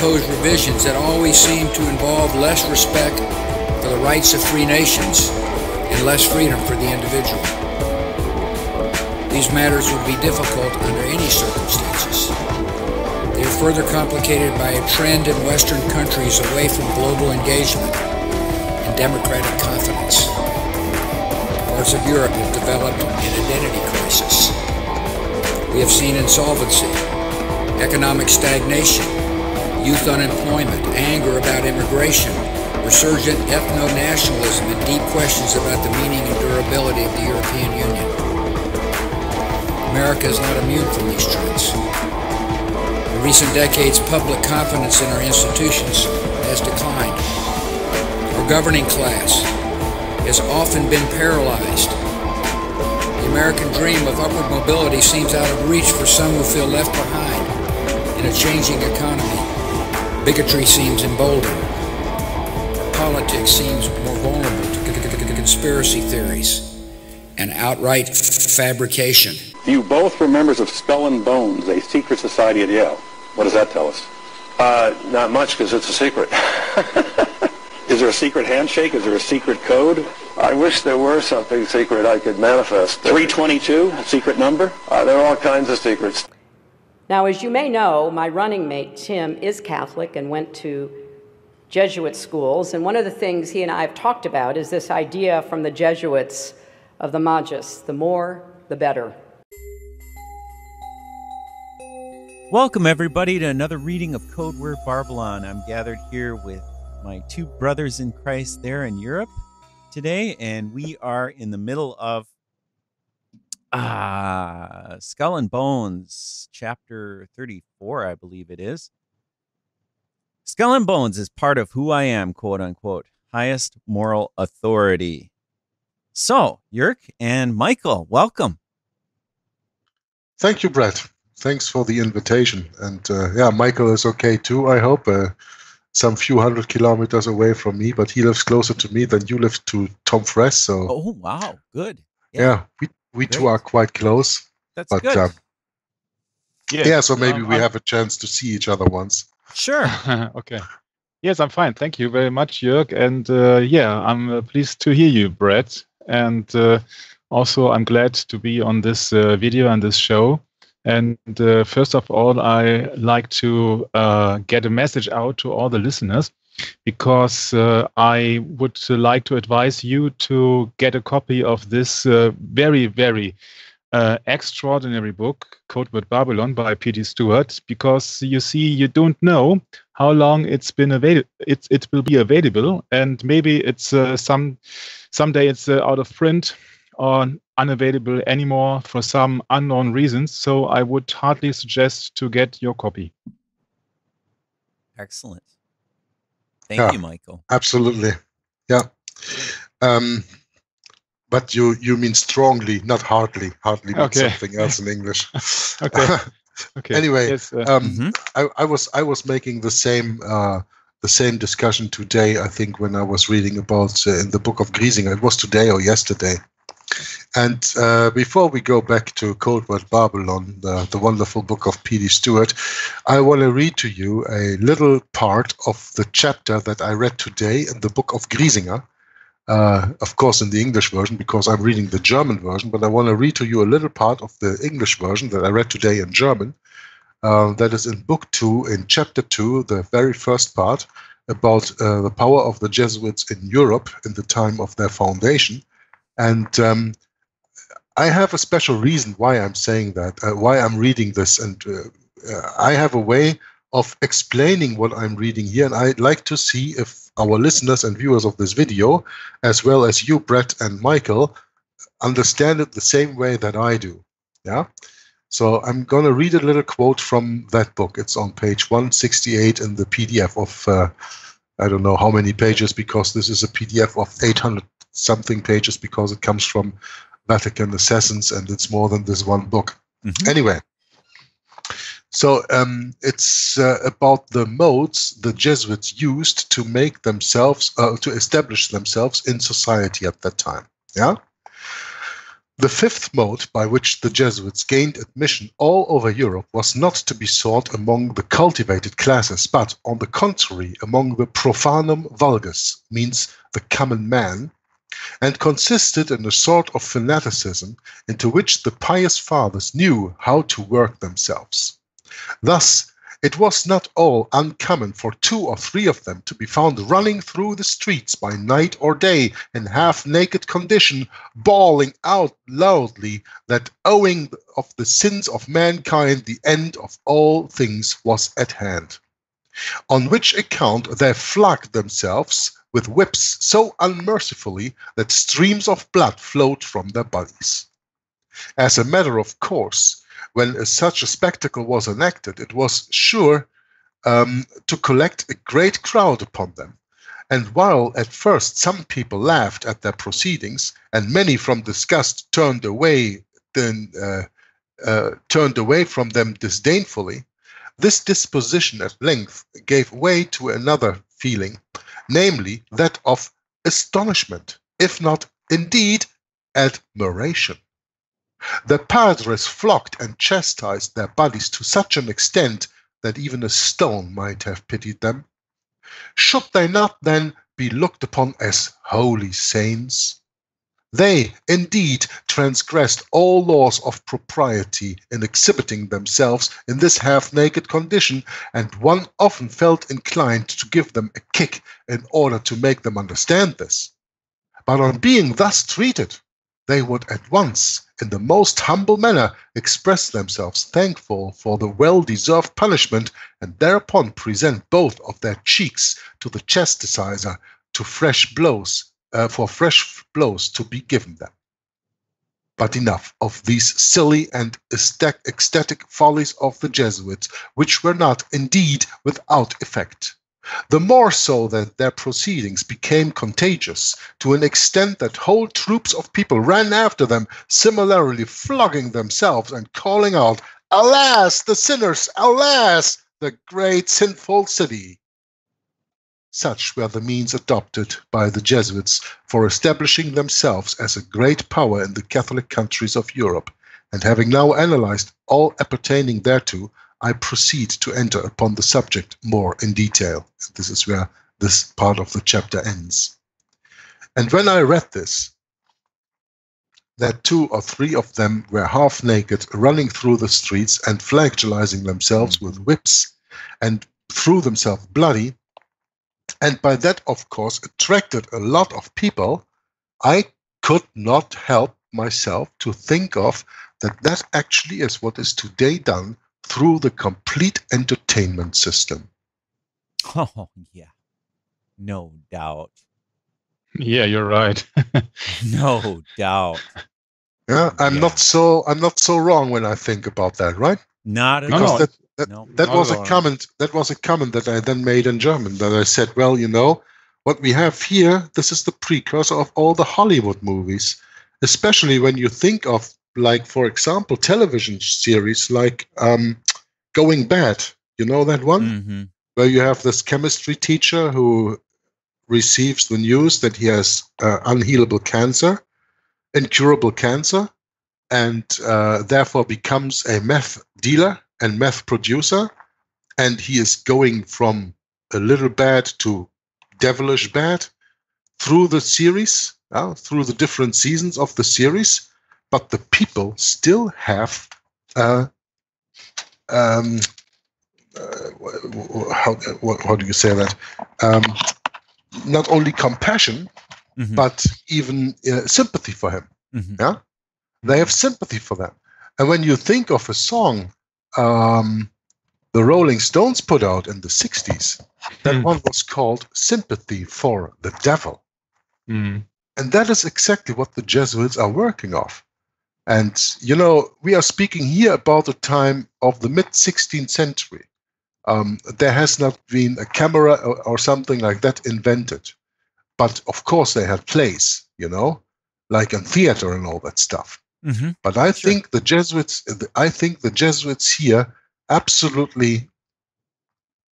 propose revisions that always seem to involve less respect for the rights of free nations and less freedom for the individual. These matters would be difficult under any circumstances. They are further complicated by a trend in Western countries away from global engagement and democratic confidence. Parts of Europe have developed an identity crisis. We have seen insolvency, economic stagnation, youth unemployment, anger about immigration, resurgent ethno-nationalism, and deep questions about the meaning and durability of the European Union. America is not immune from these trends. In recent decades, public confidence in our institutions has declined. Our governing class has often been paralyzed. The American dream of upward mobility seems out of reach for some who feel left behind in a changing economy. Bigotry seems emboldened. Politics seems more vulnerable to conspiracy theories and outright fabrication. You both were members of Skull and Bones, a secret society at Yale. What does that tell us? Not much, because it's a secret. Is there a secret handshake? Is there a secret code? I wish there were something secret I could manifest. 322, a secret number? There are all kinds of secrets. Now, as you may know, my running mate, Tim, is Catholic and went to Jesuit schools. And one of the things he and I have talked about is this idea from the Jesuits of the Magus, the more, the better. Welcome, everybody, to another reading of Codeword Barbelon. I'm gathered here with my two brothers in Christ there in Europe today, and we are in the middle of Skull and Bones, chapter 34, I believe it is. Skull and Bones is part of who I am, quote unquote, highest moral authority. So, Jörg and Michael, welcome. Thank you, Brett. Thanks for the invitation. And yeah, Michael is okay too, I hope. Some few hundred kilometers away from me, but he lives closer to me than you live to Tom Fress. So, oh, wow. Good. Yeah, we two are quite close. That's good. Yeah, so maybe we have a chance to see each other once. Sure. Okay. Yes, I'm fine. Thank you very much, Jörg. And yeah, I'm pleased to hear you, Brett. And also, I'm glad to be on this video and this show. And first of all, I like to get a message out to all the listeners, because I would like to advise you to get a copy of this very, very extraordinary book, Codeword Barbelon by P.D. Stewart, because you see, you don't know how long it's been available. It will be available, and maybe it's someday it's out of print or unavailable anymore for some unknown reasons. So I would hardly suggest to get your copy. Excellent. Thank you, Michael. Absolutely. Yeah. But you mean strongly, not hardly. Hardly means something else in English. Okay. Okay. Anyway, yes, I was making the same discussion today, I think, when I was reading about in the book of Griesinger. It was today or yesterday. And before we go back to Codeword Barbelon, the wonderful book of P.D. Stewart, I want to read to you a little part of the chapter that I read today in the book of Griesinger. Of course, in the English version, because I'm reading the German version, but I want to read to you a little part of the English version that I read today in German. That is in book 2, in chapter 2, the very first part, about the power of the Jesuits in Europe in the time of their foundation. And I have a special reason why I'm saying that, why I'm reading this. And I have a way of explaining what I'm reading here. And I'd like to see if our listeners and viewers of this video, as well as you, Brett and Michael, understand it the same way that I do. Yeah. So I'm going to read a little quote from that book. It's on page 168 in the PDF of, I don't know how many pages, because this is a PDF of 800 something pages, because it comes from Vatican Assassins and it's more than this one book. Anyway, so it's about the modes the Jesuits used to make themselves, to establish themselves in society at that time. Yeah. The fifth mode by which the Jesuits gained admission all over Europe was not to be sought among the cultivated classes, but, on the contrary, among the profanum vulgus, means the common man, and consisted in a sort of fanaticism into which the pious fathers knew how to work themselves. Thus, it was not all uncommon for 2 or 3 of them to be found running through the streets by night or day in half-naked condition, bawling out loudly that owing of the sins of mankind the end of all things was at hand. On which account they flogged themselves with whips so unmercifully that streams of blood flowed from their bodies. As a matter of course, when such a spectacle was enacted, it was sure to collect a great crowd upon them. And while at first some people laughed at their proceedings, and many from disgust turned away from them disdainfully, this disposition at length gave way to another feeling, namely that of astonishment, if not indeed admiration. The padres flogged and chastised their bodies to such an extent that even a stone might have pitied them. Should they not then be looked upon as holy saints? They, indeed, transgressed all laws of propriety in exhibiting themselves in this half-naked condition, and one often felt inclined to give them a kick in order to make them understand this. But on being thus treated, they would at once, in the most humble manner, express themselves thankful for the well-deserved punishment, and thereupon present both of their cheeks to the chastiser for fresh blows to be given them. But enough of these silly and ecstatic follies of the Jesuits, which were not, indeed, without effect. The more so that their proceedings became contagious to an extent that whole troops of people ran after them, similarly flogging themselves and calling out, "Alas, the sinners! Alas, the great sinful city!" Such were the means adopted by the Jesuits for establishing themselves as a great power in the Catholic countries of Europe, and having now analyzed all appertaining thereto, I proceed to enter upon the subject more in detail. This is where this part of the chapter ends. And when I read this, that 2 or 3 of them were half naked, running through the streets and flagellizing themselves with whips, and threw themselves bloody, and by that, of course, attracted a lot of people, I could not help myself to think of that actually is what is today done through the complete entertainment system. Oh, yeah. No doubt. Yeah, you're right. No doubt. Yeah, I'm not so wrong when I think about that, right? Not at all. That was a comment that I then made in German, that I said, well, you know, what we have here, this is the precursor of all the Hollywood movies, especially when you think of, like, for example, television series like Going Bad. You know that one? Mm-hmm. Where you have this chemistry teacher who receives the news that he has unhealable cancer, incurable cancer, and therefore becomes a meth dealer and meth producer. And he is going from a little bad to devilish bad through the series, through the different seasons of the series. But the people still have how do you say that? Not only compassion, mm-hmm. but even sympathy for him. Mm-hmm. Yeah, they have sympathy for them. And when you think of a song the Rolling Stones put out in the 60s, that one was called "Sympathy for the Devil," and that is exactly what the Jesuits are working off. And, you know, we are speaking here about the time of the mid-16th century. There has not been a camera or something like that invented. But, of course, they had plays, you know, like in theater and all that stuff. Mm-hmm. But I think the Jesuits here absolutely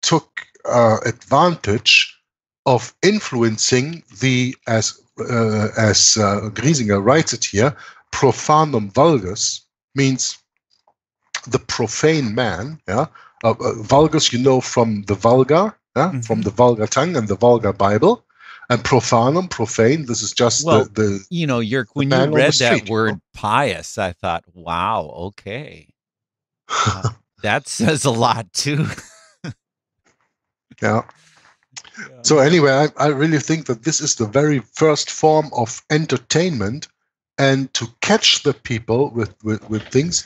took advantage of influencing as Griesinger writes it here, profanum vulgus means the profane man. Yeah, vulgus, you know, from the vulgar, from the vulgar tongue and the vulgar Bible, and profanum, profane. This is just the you know, when you read that word pious, I thought, wow, okay, that says a lot too. Yeah. So anyway, I really think that this is the very first form of entertainment, and to catch the people with things,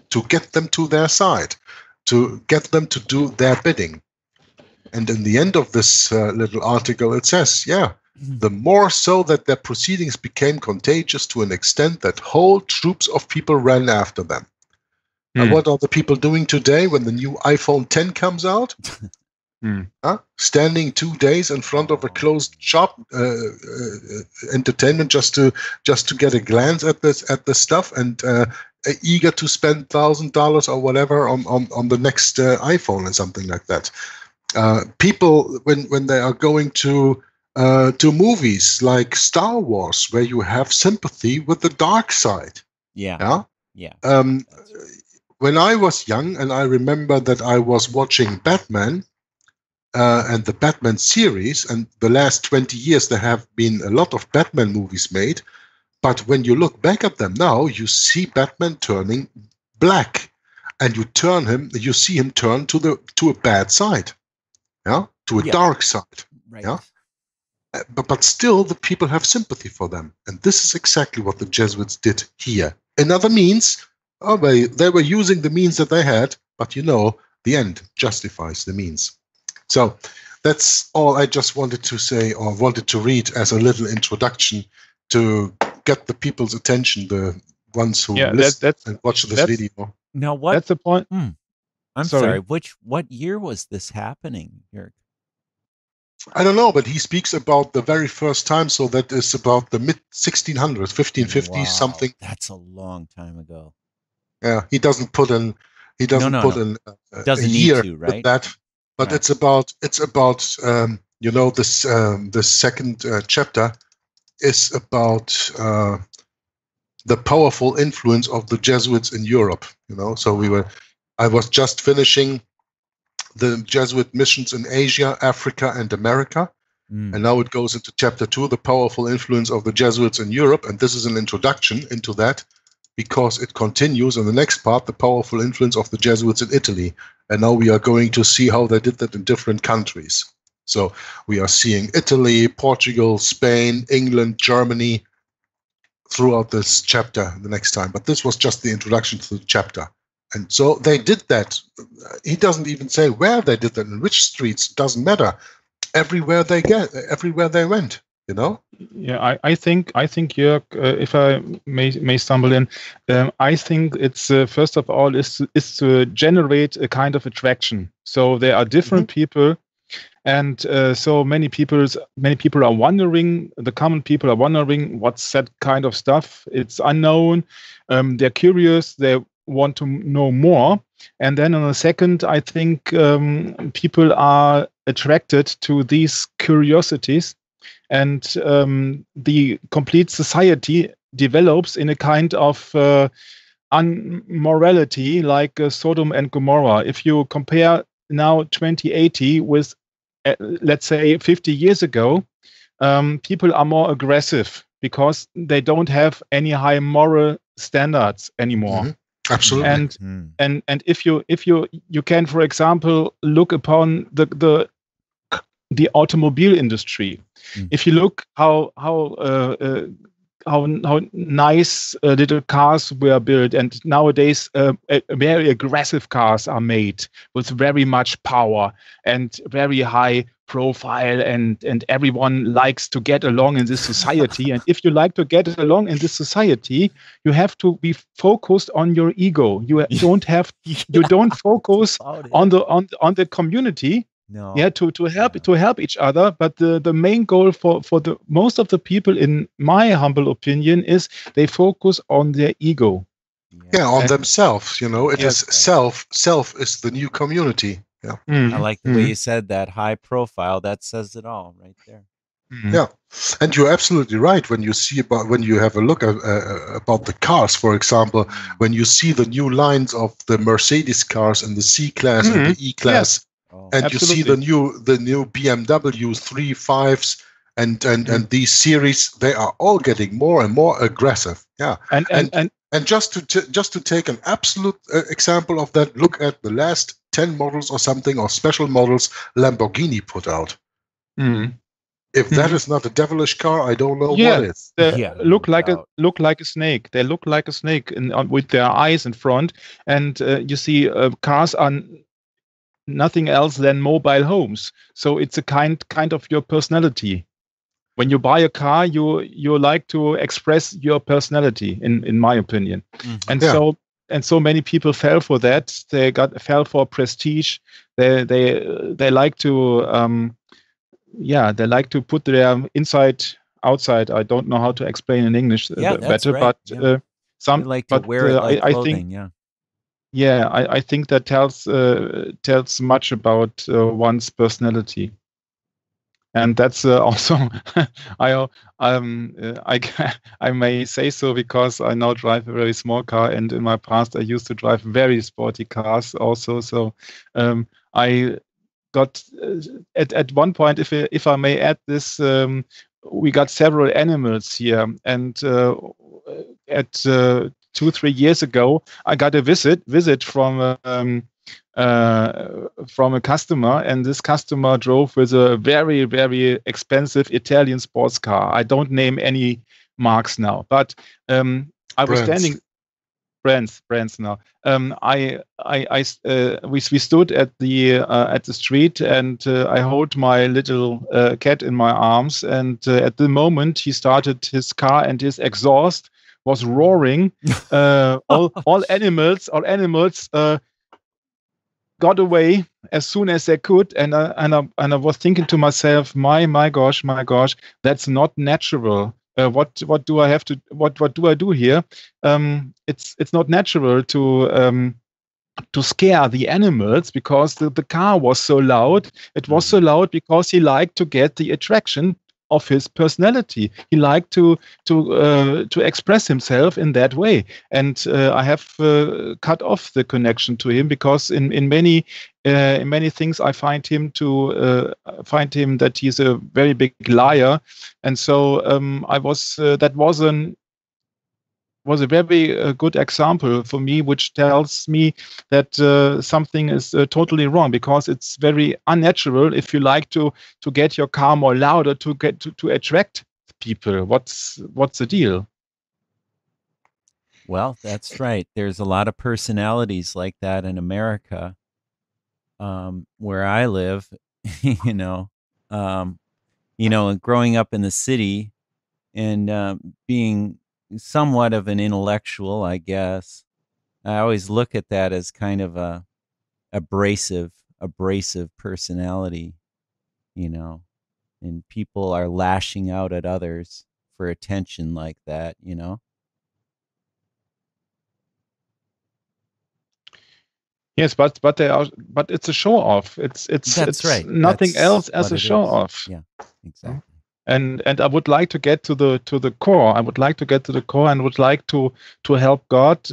to get them to their side, to get them to do their bidding. And in the end of this little article, it says, the more so that their proceedings became contagious to an extent that whole troops of people ran after them. And what are the people doing today when the new iPhone 10 comes out? Standing 2 days in front of a closed shop, entertainment, just to get a glance at the stuff, and eager to spend $1,000 or whatever on the next iPhone or something like that. People, when they are going to movies like Star Wars, where you have sympathy with the dark side. When I was young, and I remember that I was watching Batman, and the Batman series, and the last 20 years there have been a lot of Batman movies made, but when you look back at them now, you see Batman turning black, and you see him turn to a bad side, to a dark side, but still the people have sympathy for them, and this is exactly what the Jesuits did here. In other means, they were using the means that they had, but you know, the end justifies the means. So that's all I just wanted to say, or wanted to read as a little introduction to get the people's attention, the ones who listen and watch this video. Now, that's the point. I'm sorry. What year was this happening, Jörg? I don't know, but he speaks about the very first time, so that is about the mid 1600s, 1550s, something. That's a long time ago. Yeah, he doesn't put in. He doesn't put in a year with that. But it's about you know, this the second chapter is about the powerful influence of the Jesuits in Europe. You know, so I was just finishing the Jesuit missions in Asia, Africa, and America, and now it goes into chapter 2, the powerful influence of the Jesuits in Europe, and this is an introduction into that, because it continues in the next part, the powerful influence of the Jesuits in Italy. And now we are going to see how they did that in different countries. So we are seeing Italy, Portugal, Spain, England, Germany throughout this chapter the next time. But this was just the introduction to the chapter. And so they did that. He doesn't even say where they did that, in which streets, doesn't matter. Everywhere they went. You know? Yeah, I think Jörg, if I may stumble in, I think it's first of all is to generate a kind of attraction. So there are different people, and so many people are wondering. The common people are wondering what's that kind of stuff. It's unknown. They're curious. They want to know more. And then on the second, I think people are attracted to these curiosities. And the complete society develops in a kind of unmorality, like Sodom and Gomorrah. If you compare now 2080 with, let's say, 50 years ago, people are more aggressive because they don't have any high moral standards anymore. Absolutely. And if you can, for example, look upon the automobile industry. If you look how nice little cars were built, and nowadays very aggressive cars are made with very much power and very high profile, and everyone likes to get along in this society. And if you like to get along in this society, you have to be focused on your ego. You don't focus on the community. No. Yeah, to help each other, but the main goal for the most of the people, in my humble opinion, is they focus on their ego. On themselves. You know, it is self. Self is the new community. Yeah, I like the way you said that. High profile. That says it all right there. Yeah, and you're absolutely right when you see when you have a look at, about the cars, for example, when you see the new lines of the Mercedes cars in the C-Class and the E-Class, and you see the new BMW 3.5s and these series, they are all getting more and more aggressive. Yeah, and just to take an absolute example of that, look at the last 10 models or something, or special models Lamborghini put out. If that is not a devilish car, I don't know what is. They look like a snake. They look like a snake with their eyes in front, and you see cars are nothing else than mobile homes. So it's a kind of your personality. When you buy a car, you like to express your personality, in my opinion, and so many people fell for that. They fell for prestige. They like to. They like to put their inside outside. I don't know how to explain in English better, right. But some they like to wear it like clothing. I think that tells much about one's personality, and that's also I may say so because I now drive a very small car, and in my past I used to drive very sporty cars also. So I got at one point, if I may add this, we got several animals here, and at 2-3 years ago, I got a visit from a customer, and this customer drove with a very, very expensive Italian sports car. I don't name any marks now, but I was standing. Brands now. We stood at the street, and I hold my little cat in my arms, and at the moment he started his car, and his exhaust was roaring. All animals got away as soon as they could, and I was thinking to myself, my gosh, that's not natural. What do I have to? What do I do here? It's not natural to scare the animals because the car was so loud. It was so loud because he liked to get the attraction of his personality. He liked to express himself in that way, and I have cut off the connection to him because in many things I find him that he's a very big liar, and so that was a very good example for me, which tells me that something is totally wrong, because it's very unnatural if you like to get your car more louder to attract people. What's the deal? Well, that's right. There's a lot of personalities like that in America, where I live. And growing up in the city and being somewhat of an intellectual, I guess, I always look at that as kind of a abrasive personality, and people are lashing out at others for attention like that, Yes, but it's a show off. It's right. Nothing That's else as a show off. Yeah, exactly. And I would like to get to the core. I would like to get to the core, and would like to help God.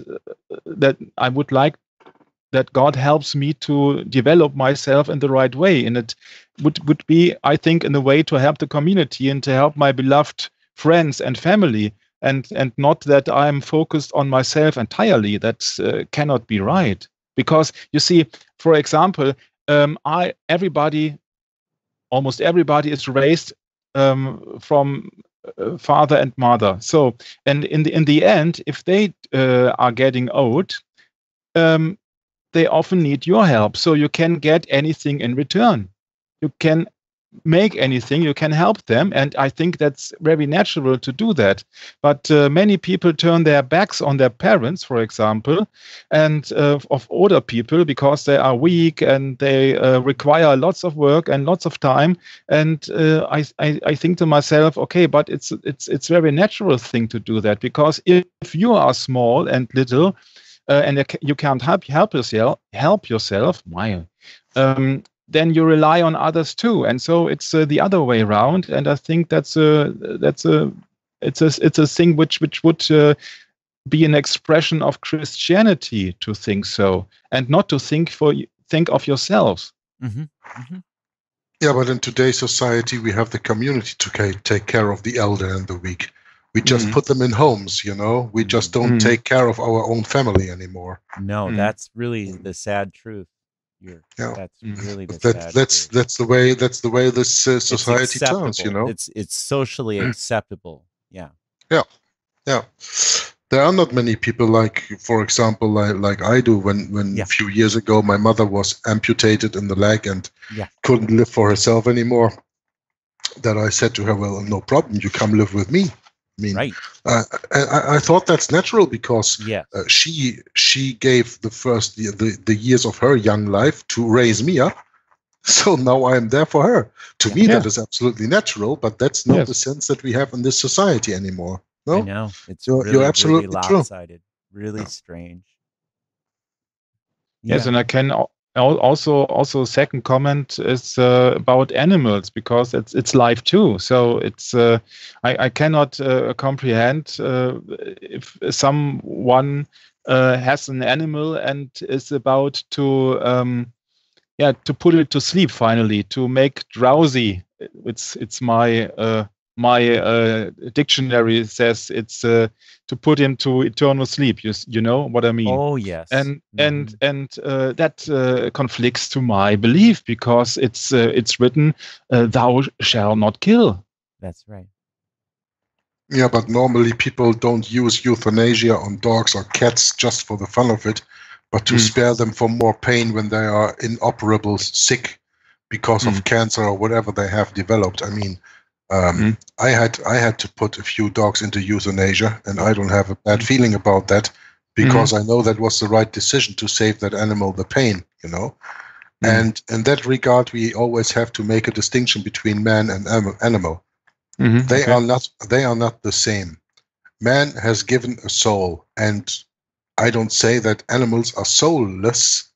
That I would like that God helps me to develop myself in the right way, and it would be, I think, in a way to help the community and to help my beloved friends and family, and not that I'm focused on myself entirely. That cannot be right, because you see, for example, almost everybody is raised from father and mother. So, and in the end, if they are getting old, they often need your help. So you can get anything in return. You can make anything, you can help them. And I think that's very natural to do that. But many people turn their backs on their parents, for example, and of older people, because they are weak and they require lots of work and lots of time. And I think to myself, okay, but it's very natural thing to do that, because if you are small and little, and you can't help yourself, then you rely on others too, and so it's the other way around. And I think it's a thing which would be an expression of Christianity to think so, and not to think of yourselves. Mm-hmm. Mm-hmm. Yeah, but in today's society, we have the community to take care of the elder and the weak. We just put them in homes, you know. We just don't take care of our own family anymore. No, that's really the sad truth. That's really the sad truth. That's the way this society turns, you know. It's socially acceptable. Yeah. There are not many people like, for example, like I do. When a few years ago my mother was amputated in the leg and couldn't live for herself anymore, that I said to her, well, no problem, you come live with me. I mean, right. I thought that's natural because she gave the years of her young life to raise me up. So now I am there for her. To me, that is absolutely natural, but that's not the sense that we have in this society anymore. No? I know. It's you're absolutely really lopsided, really strange. Yes, and I can also second comment is about animals, because it's life too. So it's I cannot comprehend if someone has an animal and is about to put it to sleep finally, to make drowsy. It's my dictionary says it's to put him to eternal sleep. You know what I mean? Oh yes. And that conflicts to my belief, because it's written, "Thou shalt not kill." That's right. Yeah, but normally people don't use euthanasia on dogs or cats just for the fun of it, but to spare them from more pain when they are inoperable, sick because of cancer or whatever they have developed. I mean, I had to put a few dogs into euthanasia, and I don't have a bad feeling about that, because I know that was the right decision to save that animal the pain, you know. And in that regard, we always have to make a distinction between man and animal. They are not the same. Man has given a soul, and I don't say that animals are soulless,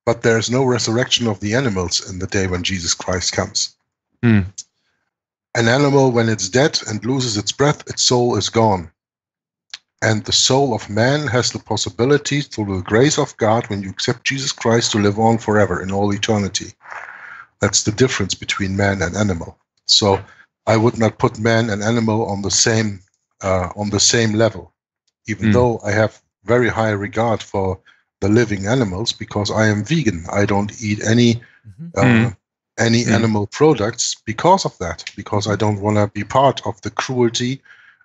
but there is no resurrection of the animals in the day when Jesus Christ comes. An animal, when it's dead and loses its breath, its soul is gone. And the soul of man has the possibility, through the grace of God, when you accept Jesus Christ, to live on forever in all eternity. That's the difference between man and animal. So I would not put man and animal on the same level, even though I have very high regard for the living animals, because I am vegan. I don't eat any animal products because of that, because I don't want to be part of the cruelty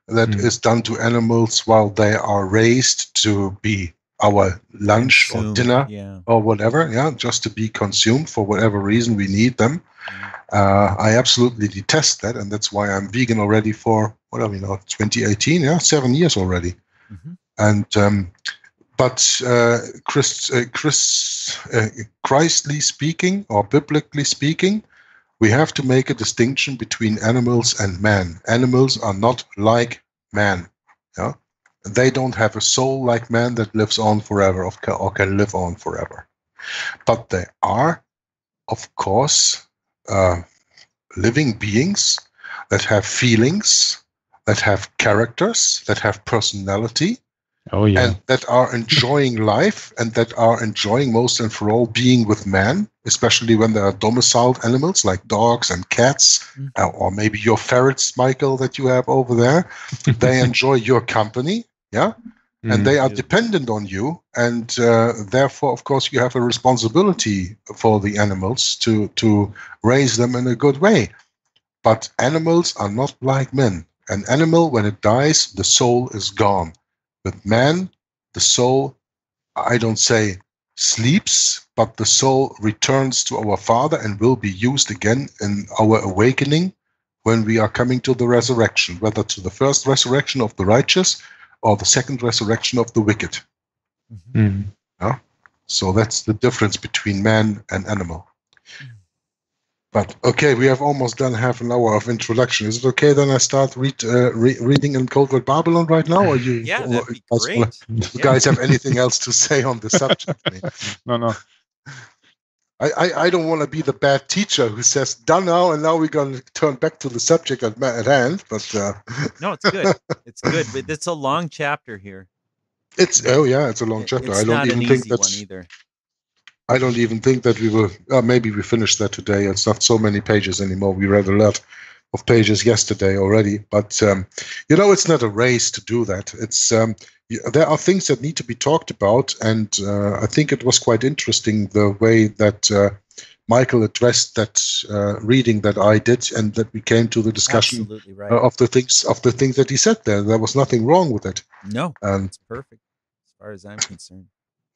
that is done to animals while they are raised to be our lunch or dinner or whatever, just to be consumed for whatever reason we need them. I absolutely detest that, and that's why I'm vegan already for, 2018, 7 years already. And but Christly speaking, or biblically speaking, we have to make a distinction between animals and man. Animals are not like man. They don't have a soul like man that lives on forever or can live on forever. But they are, of course, living beings that have feelings, that have characters, that have personality, and that are enjoying life, and that are enjoying most and for all being with man, especially when there are domiciled animals like dogs and cats, or maybe your ferrets, Michael, that you have over there. They enjoy your company, and they are dependent on you, and therefore, of course, you have a responsibility for the animals to raise them in a good way. But animals are not like men. An animal, when it dies, the soul is gone. With man, the soul, I don't say sleeps, but the soul returns to our Father and will be used again in our awakening when we are coming to the resurrection, whether to the first resurrection of the righteous or the second resurrection of the wicked. So that's the difference between man and animal. But okay, we have almost done half an hour of introduction. Is it okay then I start reading in Codeword Barbelon right now? Or you, that'd be great. You guys have anything else to say on the subject? No. I don't want to be the bad teacher who says done now, and now we're going to turn back to the subject at hand. But no, it's good. It's good, but it's a long chapter here. It's a long chapter. It's not an easy one either. I don't even think that we will. Maybe we finished that today. It's not so many pages anymore. We read a lot of pages yesterday already, but it's not a race to do that. It's there are things that need to be talked about, and I think it was quite interesting the way that Michael addressed that reading that I did, and that we came to the discussion right. of the things that he said there. There was nothing wrong with it. No, it's perfect as far as I'm concerned.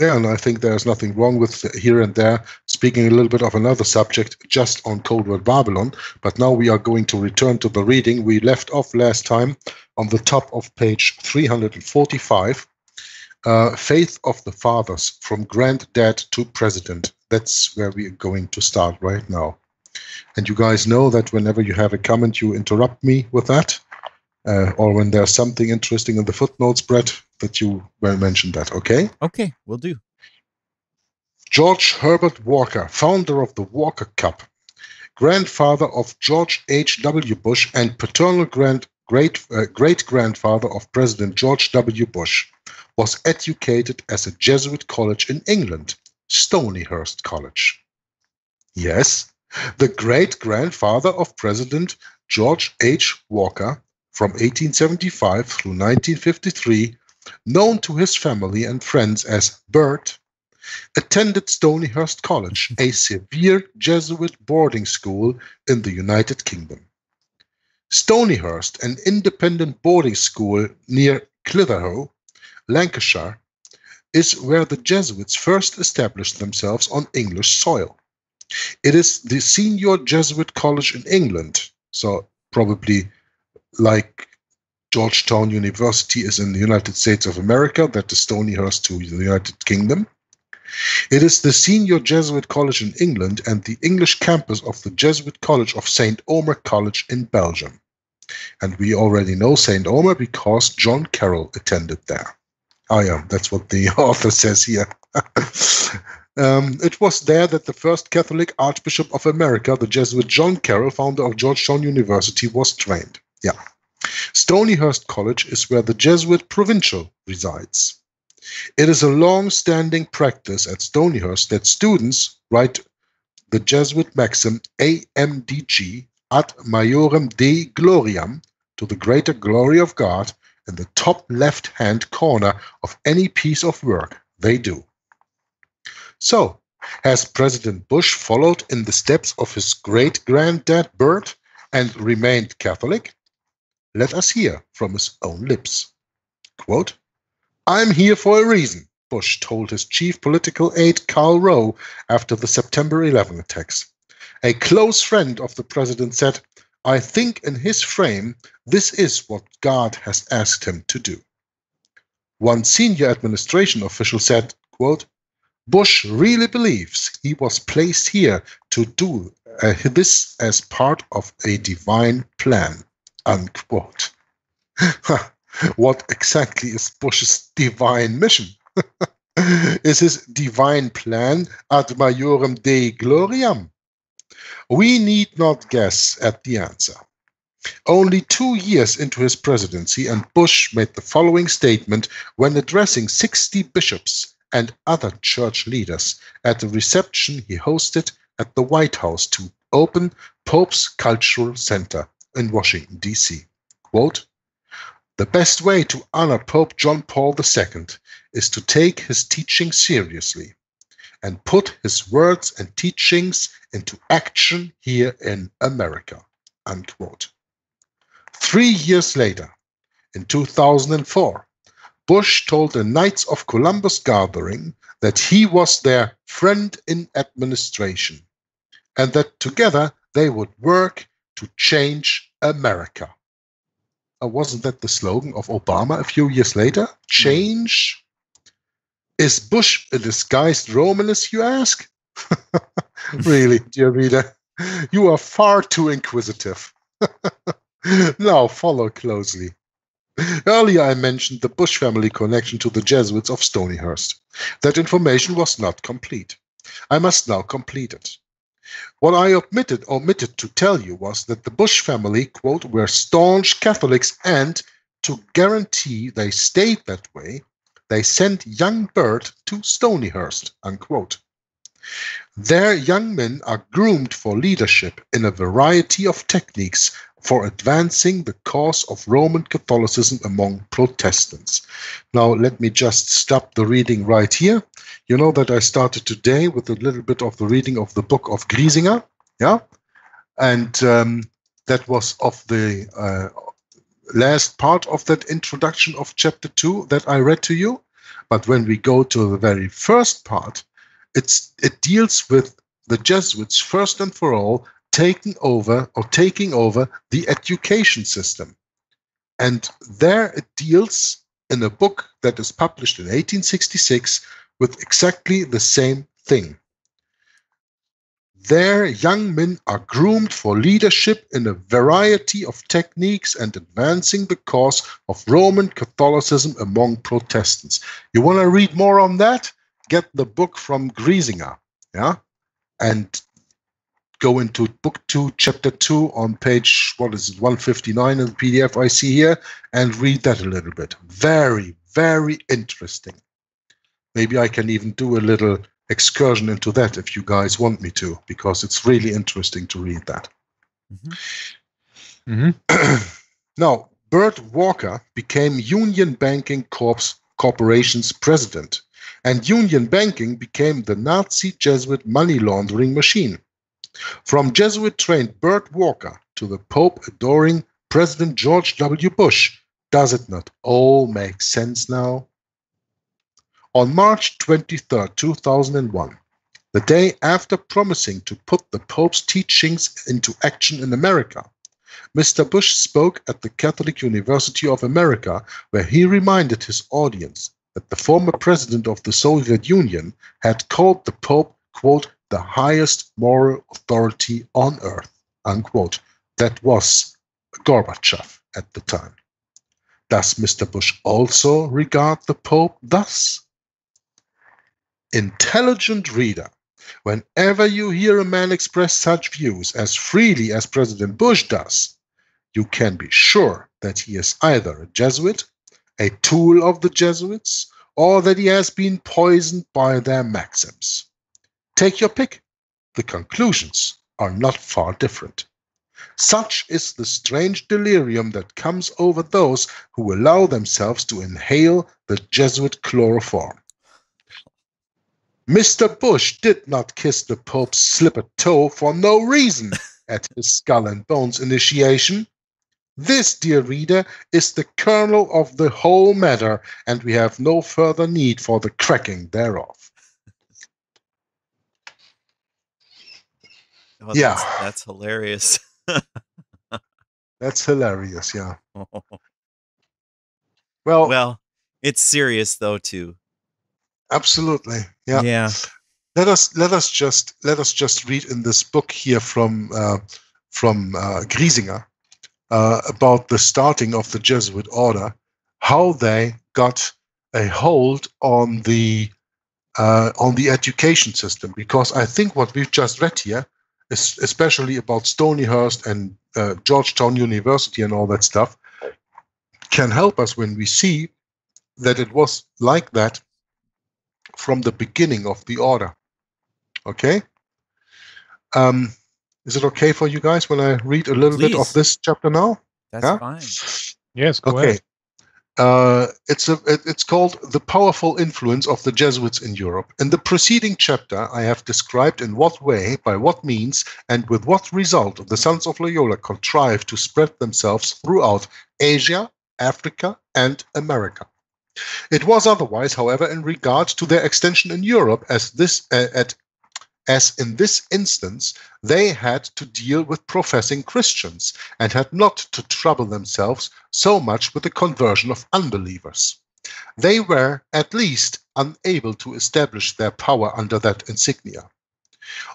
Yeah, and I think there's nothing wrong with here and there speaking a little bit of another subject just on Codeword Barbelon. But now we are going to return to the reading. We left off last time on the top of page 345, Faith of the Fathers from Granddad to President. That's where we are going to start right now. And you guys know that whenever you have a comment, you interrupt me with that. Or when there's something interesting in the footnotes, Brett, that you will mention that, okay? Okay, will do. George Herbert Walker, founder of the Walker Cup, grandfather of George H.W. Bush and paternal great-grandfather of President George W. Bush, was educated at a Jesuit college in England, Stonyhurst College. Yes, the great-grandfather of President George H. Walker, from 1875 through 1953, known to his family and friends as Bert, attended Stonyhurst College, a severe Jesuit boarding school in the United Kingdom. Stonyhurst, an independent boarding school near Clitheroe, Lancashire, is where the Jesuits first established themselves on English soil. It is the senior Jesuit college in England, so probably like Georgetown University is in the United States of America, that is Stonyhurst to the United Kingdom. It is the senior Jesuit college in England and the English campus of the Jesuit College of St. Omer College in Belgium. And we already know St. Omer because John Carroll attended there. That's what the author says here. It was there that the first Catholic Archbishop of America, the Jesuit John Carroll, founder of Georgetown University, was trained. Yeah. Stonyhurst College is where the Jesuit provincial resides. It is a long-standing practice at Stonyhurst that students write the Jesuit maxim AMDG, ad majorem Dei gloriam, to the greater glory of God, in the top left-hand corner of any piece of work they do. So, has President Bush followed in the steps of his great-granddad Bert and remained Catholic? Let us hear from his own lips. Quote, "I'm here for a reason," Bush told his chief political aide Karl Rove after the September 11 attacks. A close friend of the president said, "I think in his frame, this is what God has asked him to do." One senior administration official said, quote, "Bush really believes he was placed here to do this as part of a divine plan." Unquote. What exactly is Bush's divine mission? Is his divine plan ad majorem Dei gloriam? We need not guess at the answer. Only 2 years into his presidency, and Bush made the following statement when addressing 60 bishops and other church leaders at a reception he hosted at the White House to open Pope's Cultural Center in Washington, D.C. Quote, "The best way to honor Pope John Paul II is to take his teaching seriously and put his words and teachings into action here in America." Unquote. 3 years later, in 2004, Bush told a Knights of Columbus gathering that he was their friend in administration and that together they would work to change America. Wasn't that the slogan of Obama a few years later? Change? Is Bush a disguised Romanist, you ask? Really, dear reader, you are far too inquisitive. Now follow closely. Earlier I mentioned the Bush family connection to the Jesuits of Stonyhurst. That information was not complete. I must now complete it. What I omitted to tell you was that the Bush family, quote, were staunch Catholics, and to guarantee they stayed that way, they sent young Bert to Stonyhurst, unquote. Their young men are groomed for leadership in a variety of techniques for advancing the cause of Roman Catholicism among Protestants. Now, let me just stop the reading right here. You know that I started today with a little bit of the reading of the book of Griesinger, yeah? And that was of the last part of that introduction of chapter 2 that I read to you. But when we go to the very first part, it deals with the Jesuits first and for all taking over the education system. And there it deals in a book that is published in 1866 with exactly the same thing. Their young men are groomed for leadership in a variety of techniques and advancing the cause of Roman Catholicism among Protestants. You want to read more on that? Get the book from Griesinger, yeah? And go into book 2, chapter 2 on page, 159 in the PDF I see here, and read that a little bit. Very, very interesting. Maybe I can even do a little excursion into that if you guys want me to, because it's really interesting to read that. Now, Bert Walker became Union Banking Corporation's president, and Union Banking became the Nazi Jesuit money laundering machine. From Jesuit-trained Bert Walker to the Pope-adoring President George W. Bush, does it not all make sense now? On March 23, 2001, the day after promising to put the Pope's teachings into action in America, Mr. Bush spoke at the Catholic University of America, where he reminded his audience that the former president of the Soviet Union had called the Pope, quote, the highest moral authority on earth, unquote. That was Gorbachev at the time. Does Mr. Bush also regard the Pope thus? Intelligent reader, whenever you hear a man express such views as freely as President Bush does, you can be sure that he is either a Jesuit, a tool of the Jesuits, or that he has been poisoned by their maxims. Take your pick. The conclusions are not far different. Such is the strange delirium that comes over those who allow themselves to inhale the Jesuit chloroform. Mr. Bush did not kiss the Pope's slippered toe for no reason at his Skull and Bones initiation. This, dear reader, is the kernel of the whole matter, and we have no further need for the cracking thereof. Oh, yeah. That's hilarious. That's hilarious, yeah. Well, it's serious though too. Absolutely. Yeah. Yeah. Let us just read in this book here from Griesinger about the starting of the Jesuit order, how they got a hold on the education system. Because I think what we've just read here, is especially about Stonyhurst and Georgetown University and all that stuff, can help us when we see that it was like that from the beginning of the order. Okay? Is it okay for you guys when I read a little bit of this chapter now? That's fine. Yes, go okay. ahead. It's called The Powerful Influence of the Jesuits in Europe. In the preceding chapter, I have described in what way, by what means, and with what result the Sons of Loyola contrived to spread themselves throughout Asia, Africa, and America. It was otherwise, however, in regard to their extension in Europe, as in this instance, they had to deal with professing Christians and had not to trouble themselves so much with the conversion of unbelievers. They were, at least, unable to establish their power under that insignia.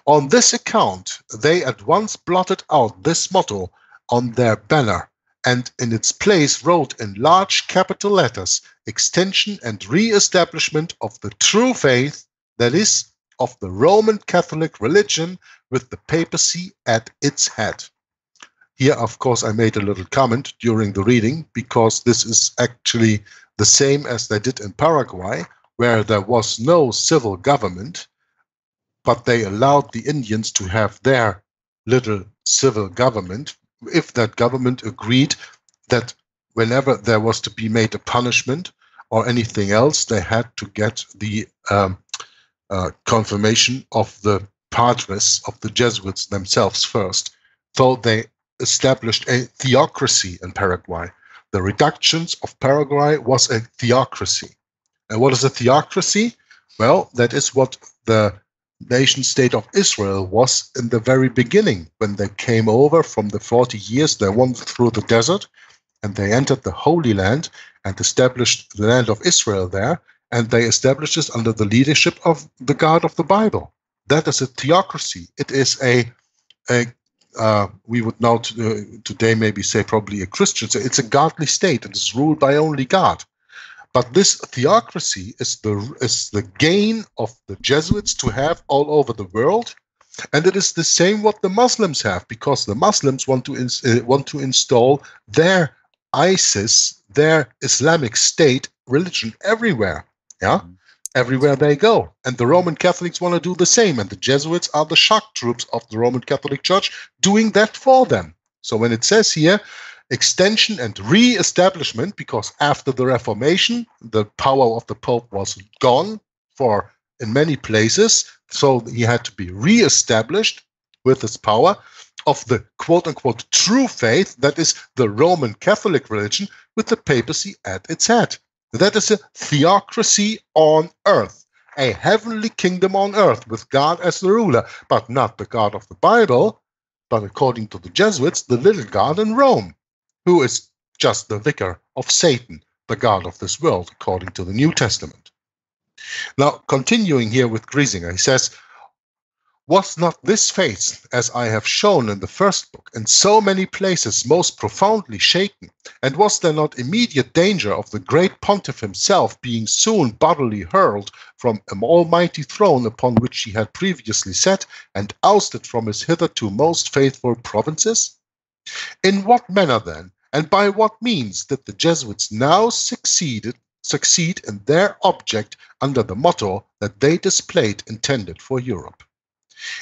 On this account, they at once blotted out this motto on their banner, and in its place wrote in large capital letters, extension and re-establishment of the true faith, that is, of the Roman Catholic religion with the papacy at its head. Here, of course, I made a little comment during the reading, because this is actually the same as they did in Paraguay, where there was no civil government, but they allowed the Indians to have their little civil government, if that government agreed that whenever there was to be made a punishment or anything else, they had to get the confirmation of the padres, of the Jesuits themselves first. So they established a theocracy in Paraguay. The reductions of Paraguay was a theocracy. And what is a theocracy? Well, that is what the nation state of Israel was in the very beginning, when they came over from the 40 years. They wandered through the desert and they entered the Holy Land and established the land of Israel there, and they established it under the leadership of the God of the Bible. That is a theocracy. It is we would now today maybe say probably a Christian. So it's a godly state. It is ruled by only God. But this theocracy is the gain of the Jesuits to have all over the world, and it is the same what the Muslims have, because the Muslims want to install their ISIS, their Islamic State religion everywhere. Yeah, everywhere they go, and the Roman Catholics want to do the same, and the Jesuits are the shock troops of the Roman Catholic Church doing that for them. So when it says here, extension and re-establishment, because after the Reformation, the power of the Pope was gone in many places, so he had to be re-established with his power of the quote-unquote true faith, that is the Roman Catholic religion with the papacy at its head. That is a theocracy on earth, a heavenly kingdom on earth with God as the ruler, but not the God of the Bible, but according to the Jesuits, the little God in Rome, who is just the vicar of Satan, the god of this world, according to the New Testament. Now, continuing here with Griesinger, he says, "Was not this faith, as I have shown in the first book, in so many places most profoundly shaken, and was there not immediate danger of the great pontiff himself being soon bodily hurled from an almighty throne upon which he had previously sat, and ousted from his hitherto most faithful provinces? In what manner then, and by what means, did the Jesuits now succeed in their object under the motto that they displayed intended for Europe?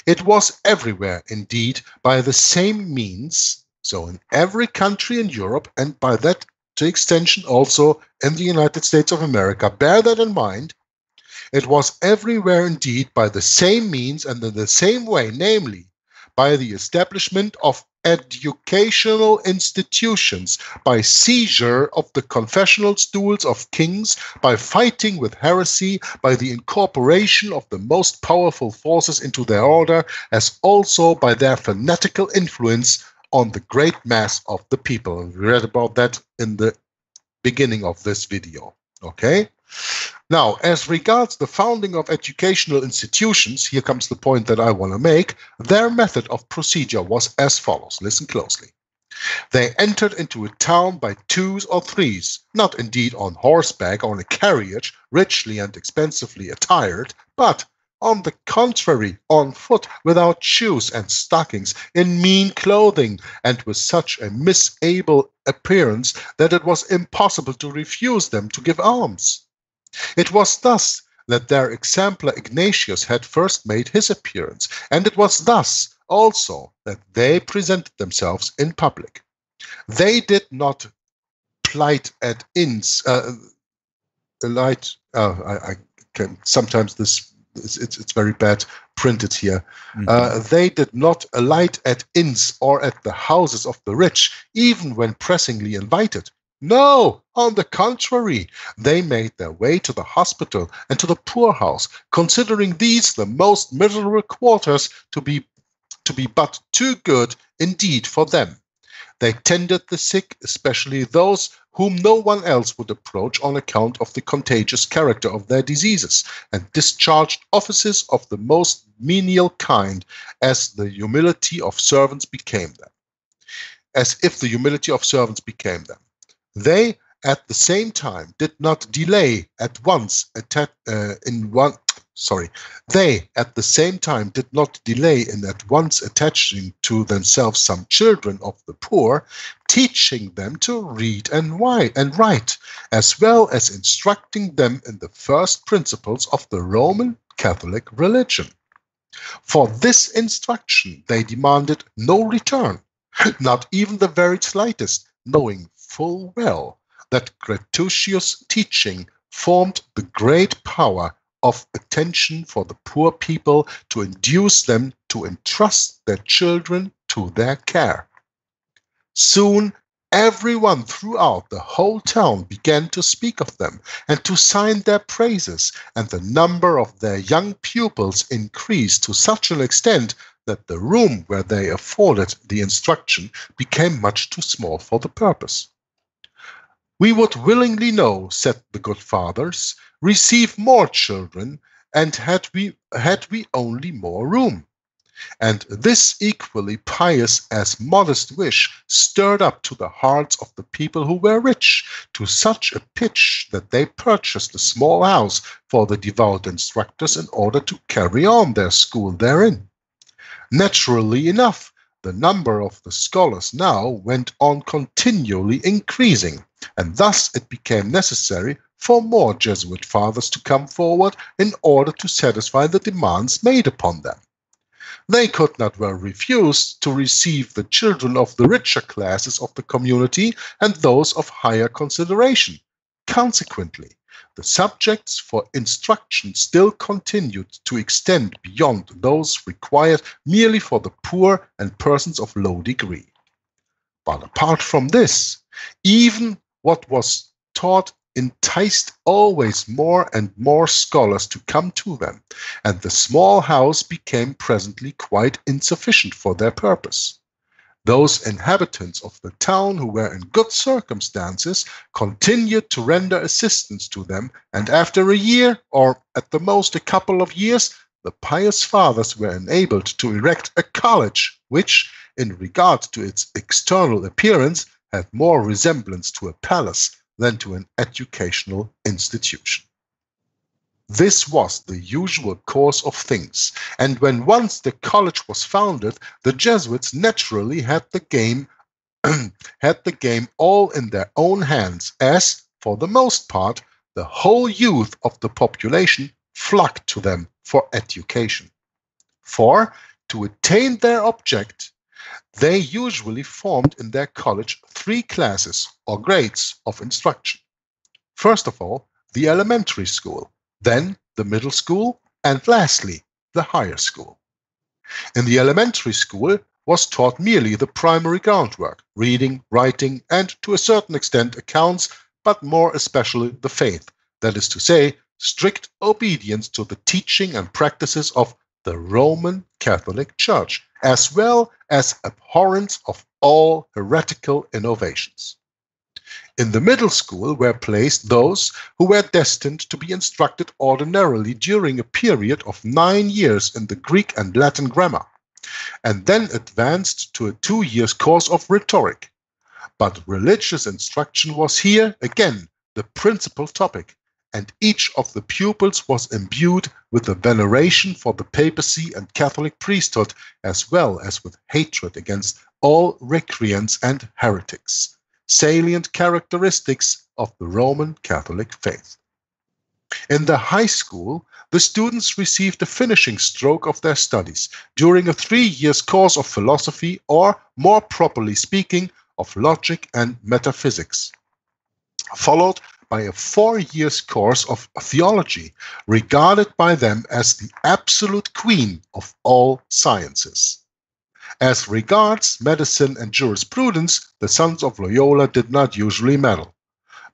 It was everywhere, indeed, by the same means, so in every country in Europe, and by that to extension also in the United States of America. Bear that in mind. It was everywhere, indeed, by the same means and in the same way, namely, by the establishment of educational institutions, by seizure of the confessional stools of kings, by fighting with heresy, by the incorporation of the most powerful forces into their order, as also by their fanatical influence on the great mass of the people." And we read about that in the beginning of this video. Okay? Now, as regards the founding of educational institutions, here comes the point that I want to make. Their method of procedure was as follows. Listen closely. They entered into a town by twos or threes, not indeed on horseback or in a carriage, richly and expensively attired, but, on the contrary, on foot, without shoes and stockings, in mean clothing, and with such a misable appearance that it was impossible to refuse them to give alms. It was thus that their exemplar Ignatius had first made his appearance, and it was thus also that they presented themselves in public. They did not plight at inns. Sometimes it's very bad printed here. They did not alight at inns or at the houses of the rich, even when pressingly invited. No, on the contrary, they made their way to the hospital and to the poorhouse, considering these the most miserable quarters to be but too good indeed for them. They tended the sick, especially those whom no one else would approach on account of the contagious character of their diseases, and discharged offices of the most menial kind, as the humility of servants became them. As if the humility of servants became them. They, at the same time, did not delay at once They, at the same time, did not delay in at once attaching to themselves some children of the poor, teaching them to read and write, as well as instructing them in the first principles of the Roman Catholic religion. For this instruction they demanded no return, not even the very slightest, knowing full well that gratuitous teaching formed the great power of attention for the poor people to induce them to entrust their children to their care. Soon everyone throughout the whole town began to speak of them and to sign their praises, and the number of their young pupils increased to such an extent that the room where they afforded the instruction became much too small for the purpose. We would willingly know, said the good fathers, receive more children, and had we only more room. And this equally pious as modest wish stirred up to the hearts of the people who were rich, to such a pitch that they purchased a small house for the devout instructors in order to carry on their school therein. Naturally enough, the number of the scholars now went on continually increasing, and thus it became necessary for more Jesuit fathers to come forward in order to satisfy the demands made upon them. They could not well refuse to receive the children of the richer classes of the community and those of higher consideration. Consequently, the subjects for instruction still continued to extend beyond those required merely for the poor and persons of low degree. But apart from this, even what was taught enticed always more and more scholars to come to them, and the small house became presently quite insufficient for their purpose. Those inhabitants of the town who were in good circumstances continued to render assistance to them, and after a year, or at the most a couple of years, the pious fathers were enabled to erect a college which, in regard to its external appearance, had more resemblance to a palace than to an educational institution. This was the usual course of things, and when once the college was founded, the Jesuits naturally had the game all in their own hands, as, for the most part, the whole youth of the population flocked to them for education. For, to attain their object, they usually formed in their college 3 classes or grades of instruction. First of all, the elementary school, then the middle school, and lastly, the higher school. In the elementary school was taught merely the primary groundwork, reading, writing, and to a certain extent accounts, but more especially the faith, that is to say, strict obedience to the teaching and practices of the Roman Catholic Church, as well as abhorrence of all heretical innovations. In the middle school were placed those who were destined to be instructed ordinarily during a period of 9 years in the Greek and Latin grammar, and then advanced to a 2-year course of rhetoric. But religious instruction was here, again, the principal topic, and each of the pupils was imbued with a veneration for the papacy and Catholic priesthood, as well as with hatred against all recreants and heretics, salient characteristics of the Roman Catholic faith. In the high school, the students received the finishing stroke of their studies during a 3-year course of philosophy, or, more properly speaking, of logic and metaphysics, followed by a 4-year course of theology, regarded by them as the absolute queen of all sciences. As regards medicine and jurisprudence, the sons of Loyola did not usually meddle,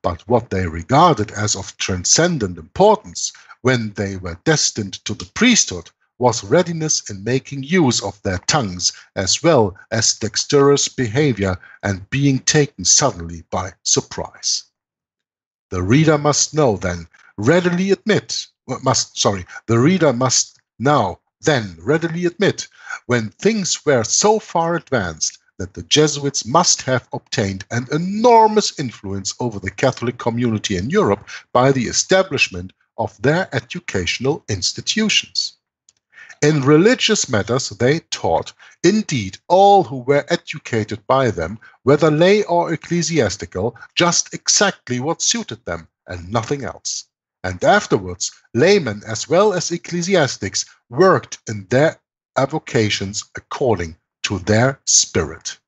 but what they regarded as of transcendent importance when they were destined to the priesthood was readiness in making use of their tongues, as well as dexterous behavior and being taken suddenly by surprise. The reader must now then readily admit, when things were so far advanced, that the Jesuits must have obtained an enormous influence over the Catholic community in Europe by the establishment of their educational institutions. In religious matters they taught, indeed, all who were educated by them, whether lay or ecclesiastical, just exactly what suited them, and nothing else. And afterwards, laymen as well as ecclesiastics worked in their avocations according to their spirit.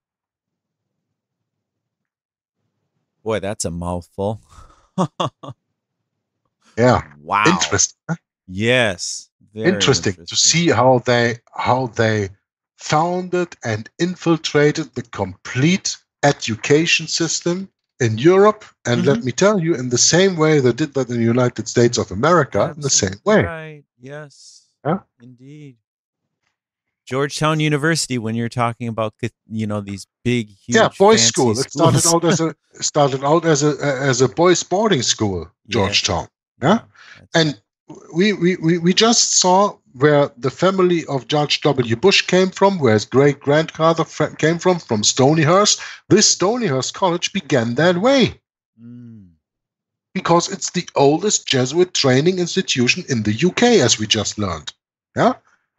Boy, that's a mouthful. Yeah. Wow. Interesting. Huh? Yes. Interesting to see how they founded and infiltrated the complete education system in Europe, and let me tell you, in the same way they did that in the United States of America. Absolutely. In the same way. Right. Yes. Yeah. Indeed. Georgetown University, when you're talking about, you know, these big, huge, boys' fancy school. It started out as a boys' boarding school, Georgetown. Yeah, and we just saw where the family of George W. Bush came from, where his great-grandfather came from Stonyhurst. This Stonyhurst College began that way. Because it's the oldest Jesuit training institution in the UK, as we just learned. Yeah.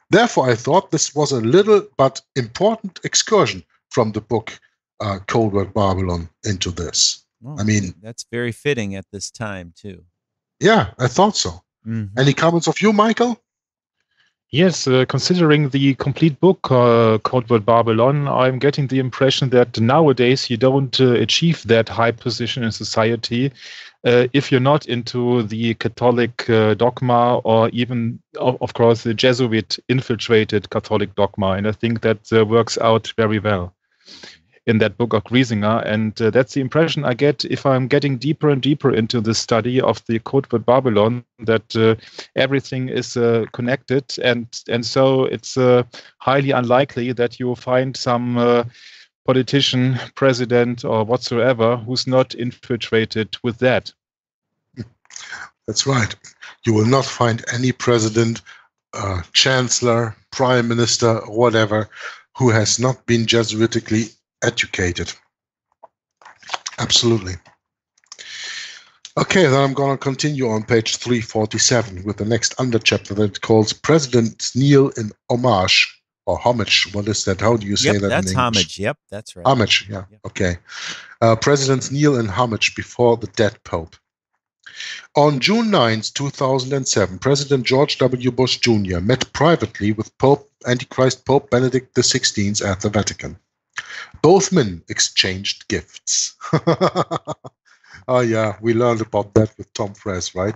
Therefore, I thought this was a little but important excursion from the book Codeword Barbelon into this. I mean, that's very fitting at this time, too. Yeah, I thought so. Any comments of you, Michael? Yes, considering the complete book, Codeword Barbelon, I'm getting the impression that nowadays you don't achieve that high position in society if you're not into the Catholic dogma, or even, of course, the Jesuit infiltrated Catholic dogma. And I think that works out very well in that book of Griesinger. And that's the impression I get if I'm getting deeper and deeper into the study of the Codeword Barbelon, that everything is connected. And so it's highly unlikely that you will find some politician, president, or whatsoever who's not infiltrated with that. That's right. You will not find any president, chancellor, prime minister, or whatever, who has not been Jesuitically educated. Absolutely. Okay, then I'm going to continue on page 347 with the next underchapter that calls President Neil in Homage, or homage. What is that? How do you say that in English? That's homage. Yep, that's right. Homage, yeah. Yep. Okay. Presidents kneel in homage before the dead Pope. On June 9, 2007, President George W. Bush Jr. met privately with Antichrist Pope Benedict XVI at the Vatican. Both men exchanged gifts. Oh, yeah, we learned about that with Tom Frass, right?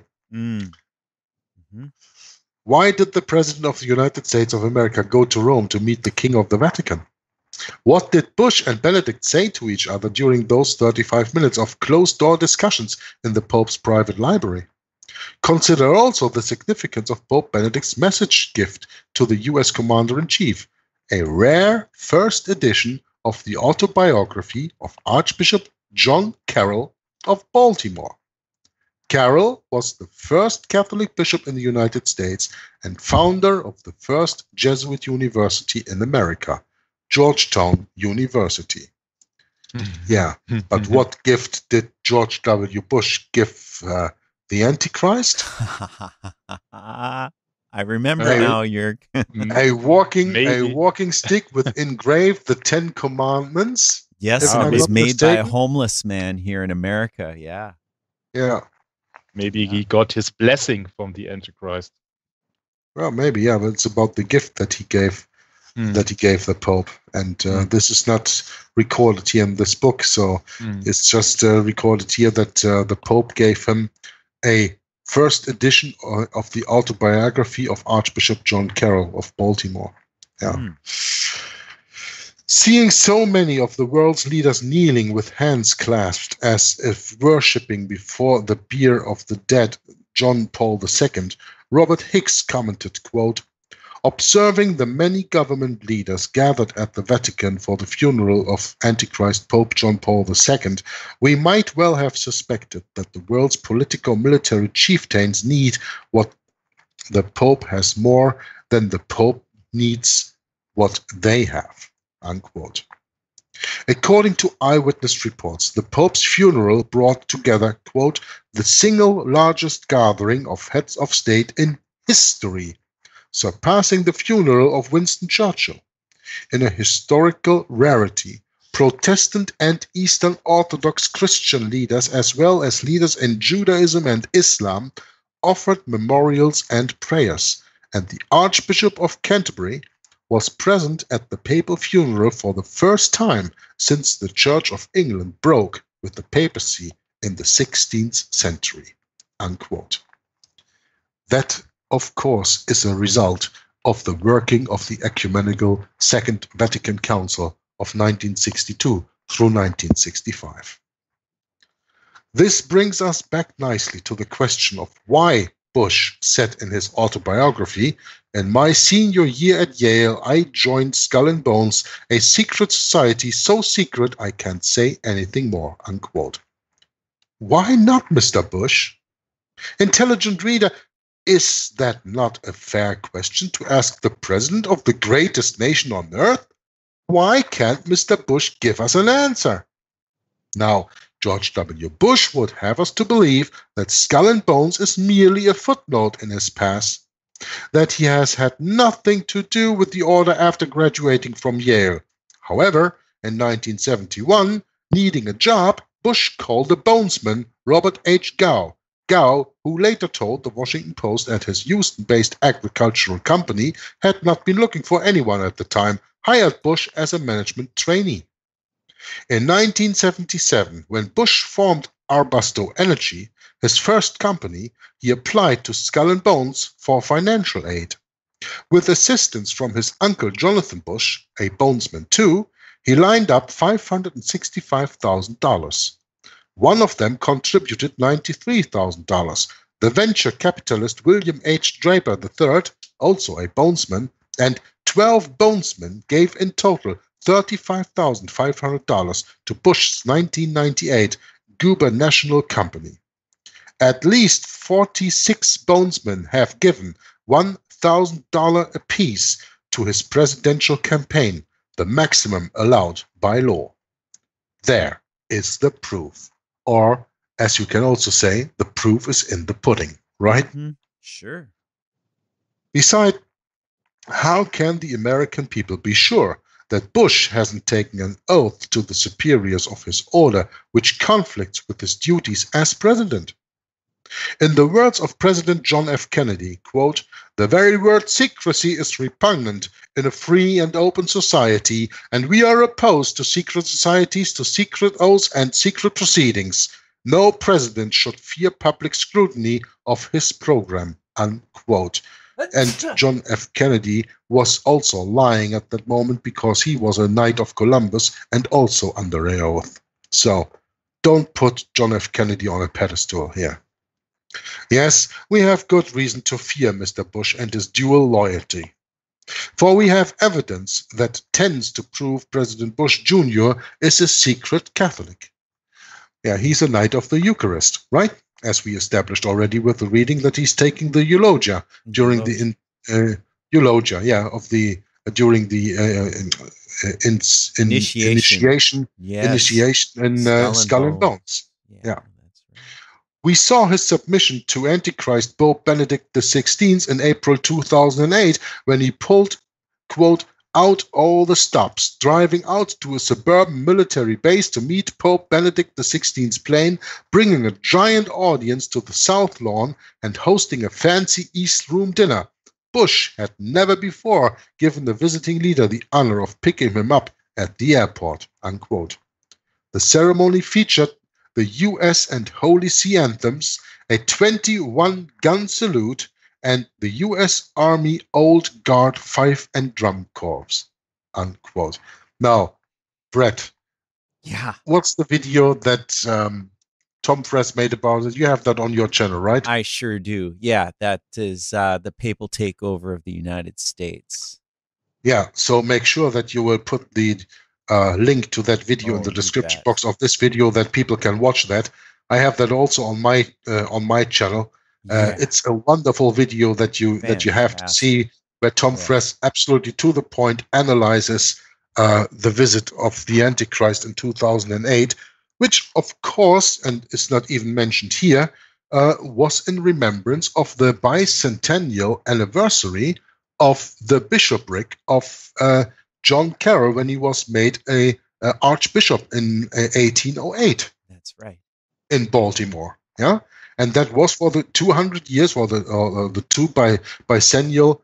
Why did the President of the United States of America go to Rome to meet the King of the Vatican? What did Bush and Benedict say to each other during those 35 minutes of closed-door discussions in the Pope's private library? Consider also the significance of Pope Benedict's message gift to the U.S. Commander-in-Chief, a rare first edition of the autobiography of Archbishop John Carroll of Baltimore. Carroll was the first Catholic bishop in the United States and founder of the first Jesuit university in America, Georgetown University. Yeah, but what gift did George W. Bush give the Antichrist? I remember now, Jörg. a walking stick with engraved the 10 Commandments. Yes, it was made by a homeless man here in America. Yeah. Yeah. Maybe he got his blessing from the Antichrist. Well, maybe, yeah, but it's about the gift that he gave. That he gave the Pope, and this is not recorded here in this book, so it's just recorded here that the Pope gave him a first edition of the autobiography of Archbishop John Carroll of Baltimore. Yeah. Seeing so many of the world's leaders kneeling with hands clasped as if worshipping before the bier of the dead John Paul II, Robert Hicks commented, quote, "Observing the many government leaders gathered at the Vatican for the funeral of Antichrist Pope John Paul II, we might well have suspected that the world's politico-military chieftains need what the Pope has more than the Pope needs what they have." Unquote. According to eyewitness reports, the Pope's funeral brought together, quote, the single largest gathering of heads of state in history, surpassing the funeral of Winston Churchill. In a historical rarity, Protestant and Eastern Orthodox Christian leaders, as well as leaders in Judaism and Islam, offered memorials and prayers, and the Archbishop of Canterbury was present at the papal funeral for the first time since the Church of England broke with the papacy in the 16th century. Unquote. That, of course, is a result of the working of the ecumenical Second Vatican Council of 1962 through 1965. This brings us back nicely to the question of why Bush said in his autobiography, "In my senior year at Yale, I joined Skull and Bones, a secret society so secret I can't say anything more." Unquote. Why not, Mr. Bush? Intelligent reader, is that not a fair question to ask the president of the greatest nation on earth? Why can't Mr. Bush give us an answer? Now, George W. Bush would have us to believe that Skull and Bones is merely a footnote in his past, that he has had nothing to do with the order after graduating from Yale. However, in 1971, needing a job, Bush called the bonesman Robert H. Gow, who later told the Washington Post that his Houston-based agricultural company had not been looking for anyone at the time, hired Bush as a management trainee. In 1977, when Bush formed Arbusto Energy, his first company, he applied to Skull and Bones for financial aid. With assistance from his uncle Jonathan Bush, a bonesman too, he lined up $565,000. One of them contributed $93,000. The venture capitalist William H. Draper III, also a bonesman, and 12 bonesmen gave in total $35,500 to Bush's 1998 Goober National Company. At least 46 bonesmen have given $1,000 apiece to his presidential campaign, the maximum allowed by law. There is the proof. Or, as you can also say, the proof is in the pudding, right? Mm-hmm. Sure. Besides, how can the American people be sure that Bush hasn't taken an oath to the superiors of his order which conflicts with his duties as president? In the words of President John F. Kennedy, quote, "The very word secrecy is repugnant in a free and open society, and we are opposed to secret societies, to secret oaths and secret proceedings. No president should fear public scrutiny of his program," unquote. And John F. Kennedy was also lying at that moment because he was a Knight of Columbus and also under an oath. So don't put John F. Kennedy on a pedestal here. Yes, we have good reason to fear Mr. Bush and his dual loyalty. For we have evidence that tends to prove President Bush Jr. is a secret Catholic. Yeah, he's a Knight of the Eucharist, right? As we established already with the reading that he's taking the eulogia during the initiation in Skull and Bones. Yeah. We saw his submission to Antichrist Pope Benedict XVI in April 2008 when he pulled, quote, out all the stops, driving out to a suburban military base to meet Pope Benedict XVI's plane, bringing a giant audience to the South Lawn and hosting a fancy East Room dinner. Bush had never before given the visiting leader the honor of picking him up at the airport, unquote. The ceremony featured the U.S. and Holy See anthems, a 21-gun salute, and the U.S. Army Old Guard Fife and Drum Corps, unquote. Now, Brett, what's the video that Tom Friess made about it? You have that on your channel, right? I sure do. Yeah, that is the papal takeover of the United States. Yeah, so make sure that you will put the link to that video in the description box of this video that people can watch that. I have that also on my channel. It's a wonderful video that you have to see, where Tom Friess absolutely to the point analyzes the visit of the Antichrist in 2008, which, of course, and is not even mentioned here, was in remembrance of the bicentennial anniversary of the bishopric of John Carroll when he was made a archbishop in 1808. That's right. In Baltimore, yeah, and that was for the 200 years, or the bicentennial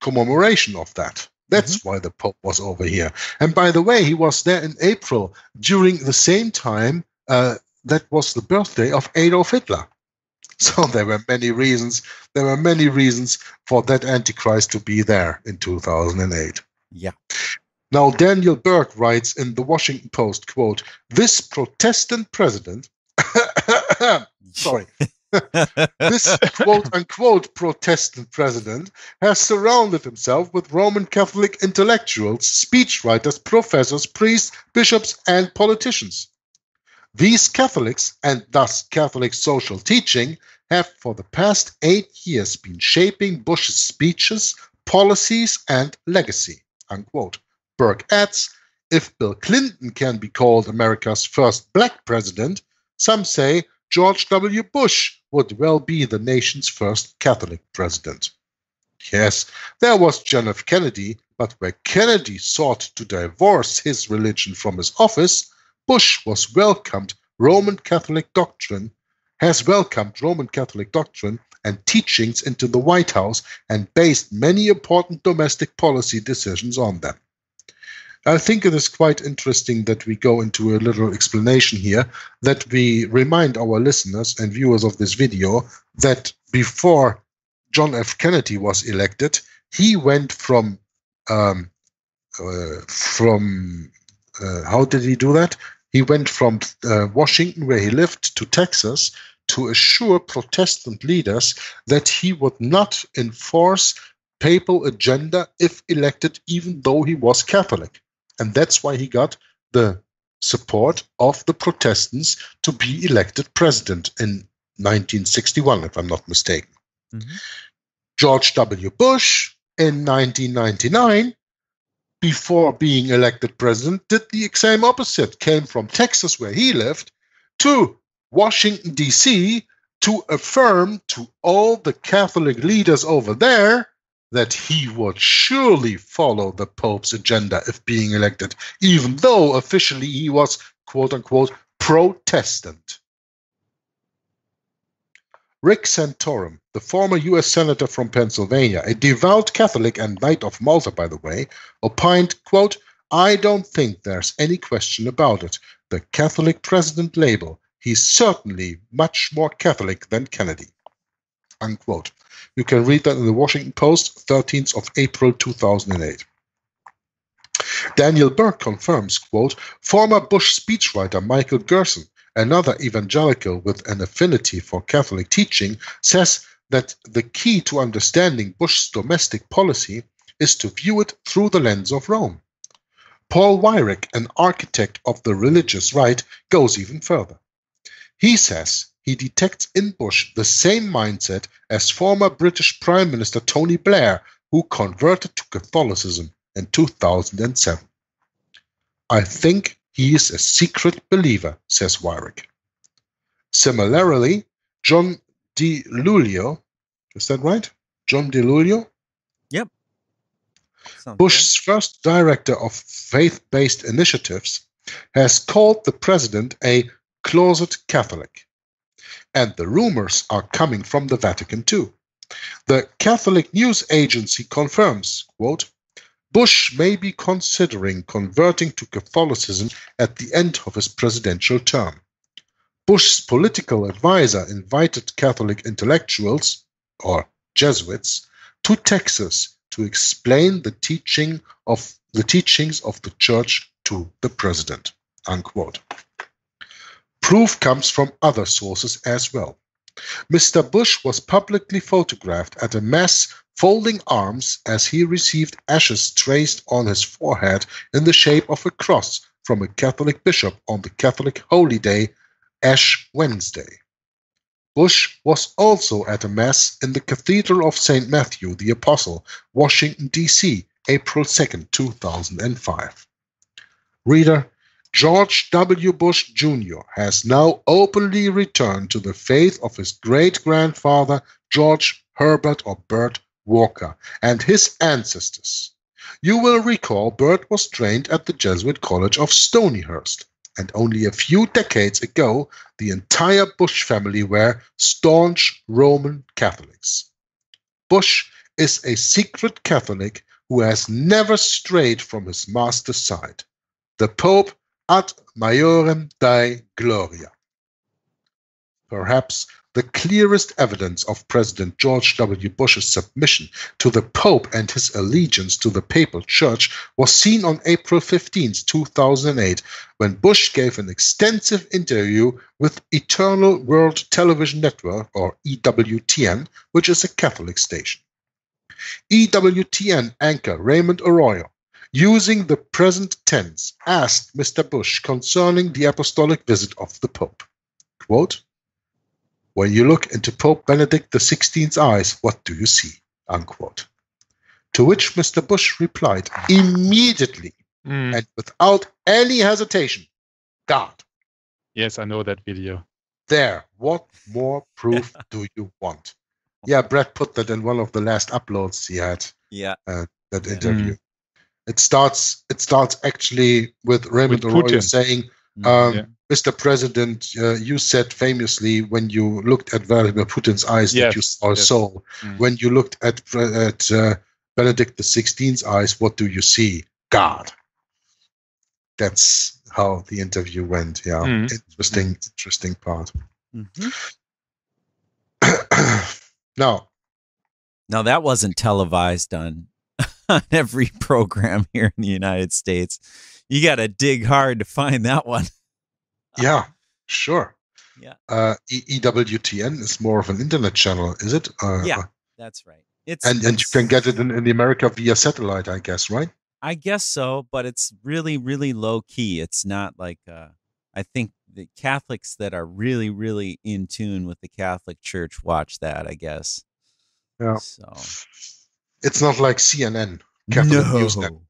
commemoration of that. That's why the Pope was over here. And by the way, he was there in April during the same time that was the birthday of Adolf Hitler. So there were many reasons. There were many reasons for that Antichrist to be there in 2008. Yeah. Now, Daniel Burke writes in the Washington Post, quote, "This Protestant president," sorry, this quote-unquote Protestant president has surrounded himself with Roman Catholic intellectuals, speechwriters, professors, priests, bishops, and politicians. These Catholics, and thus Catholic social teaching, have for the past 8 years been shaping Bush's speeches, policies, and legacy, unquote. Burke adds, if Bill Clinton can be called America's first black president, some say George W. Bush would well be the nation's first Catholic president. Yes, there was John F. Kennedy, but where Kennedy sought to divorce his religion from his office, Bush has welcomed Roman Catholic doctrine and teachings into the White House and based many important domestic policy decisions on them. I think it is quite interesting that we go into a little explanation here, that we remind our listeners and viewers of this video that before John F. Kennedy was elected, he went from how did he do that? He went from Washington, where he lived, to Texas to assure Protestant leaders that he would not enforce papal agenda if elected, even though he was Catholic. And that's why he got the support of the Protestants to be elected president in 1961, if I'm not mistaken. George W. Bush in 1999, before being elected president, did the same opposite, came from Texas, where he lived, to Washington, D.C., to affirm to all the Catholic leaders over there that he would surely follow the Pope's agenda if being elected, even though officially he was, quote-unquote, Protestant. Rick Santorum, the former U.S. Senator from Pennsylvania, a devout Catholic and Knight of Malta, by the way, opined, quote, "I don't think there's any question about it. The Catholic president label, he's certainly much more Catholic than Kennedy," unquote. You can read that in the Washington Post, 13th of April 2008. Daniel Burke confirms, quote, "Former Bush speechwriter Michael Gerson, another evangelical with an affinity for Catholic teaching, says that the key to understanding Bush's domestic policy is to view it through the lens of Rome." Paul Weyrich, an architect of the religious right, goes even further. He says he detects in Bush the same mindset as former British Prime Minister Tony Blair, who converted to Catholicism in 2007. "I think he is a secret believer," says Weyrich. Similarly, John DiLulio, is that right? John DiLulio? Yep. Sounds Bush's first director of faith-based initiatives, has called the president a closet Catholic. And the rumors are coming from the Vatican too. The Catholic news agency confirms, quote, "Bush may be considering converting to Catholicism at the end of his presidential term. Bush's political advisor invited Catholic intellectuals, or Jesuits, to Texas to explain the teachings of the church to the president," unquote. Proof comes from other sources as well. Mr. Bush was publicly photographed at a mass folding arms as he received ashes traced on his forehead in the shape of a cross from a Catholic bishop on the Catholic holy day, Ash Wednesday. Bush was also at a mass in the Cathedral of St. Matthew the Apostle, Washington, D.C., April 2nd, 2005. Reader, George W. Bush Jr. has now openly returned to the faith of his great-grandfather George Herbert or Bert Walker and his ancestors. You will recall Bert was trained at the Jesuit College of Stonyhurst, and only a few decades ago the entire Bush family were staunch Roman Catholics. Bush is a secret Catholic who has never strayed from his master's side, the Pope ad majorem Dei Gloria. Perhaps the clearest evidence of President George W. Bush's submission to the Pope and his allegiance to the Papal Church was seen on April 15, 2008, when Bush gave an extensive interview with Eternal World Television Network, or EWTN, which is a Catholic station. EWTN anchor Raymond Arroyo, using the present tense, asked Mr. Bush concerning the apostolic visit of the Pope. Quote, "When you look into Pope Benedict XVI's eyes, what do you see?" Unquote. To which Mr. Bush replied immediately and without any hesitation, "God." Yes, I know that video. There, what more proof do you want? Yeah, Brad put that in one of the last uploads he had. Yeah. That interview. It starts actually with Raymond Arroyo saying, Mr. President, you said famously when you looked at Vladimir Putin's eyes that you saw a soul. When you looked at Benedict XVI's eyes, what do you see? God. That's how the interview went. Yeah, interesting part. Now that wasn't televised on every program here in the United States. You got to dig hard to find that one. Yeah, sure. Yeah. EWTN is more of an internet channel, is it? Yeah, that's right. And you can get it in America via satellite, I guess, right? I guess so, but it's really, really low key. It's not like I think the Catholics that are really, really in tune with the Catholic Church watch that, I guess. Yeah. So it's not like CNN. Catholic News Network.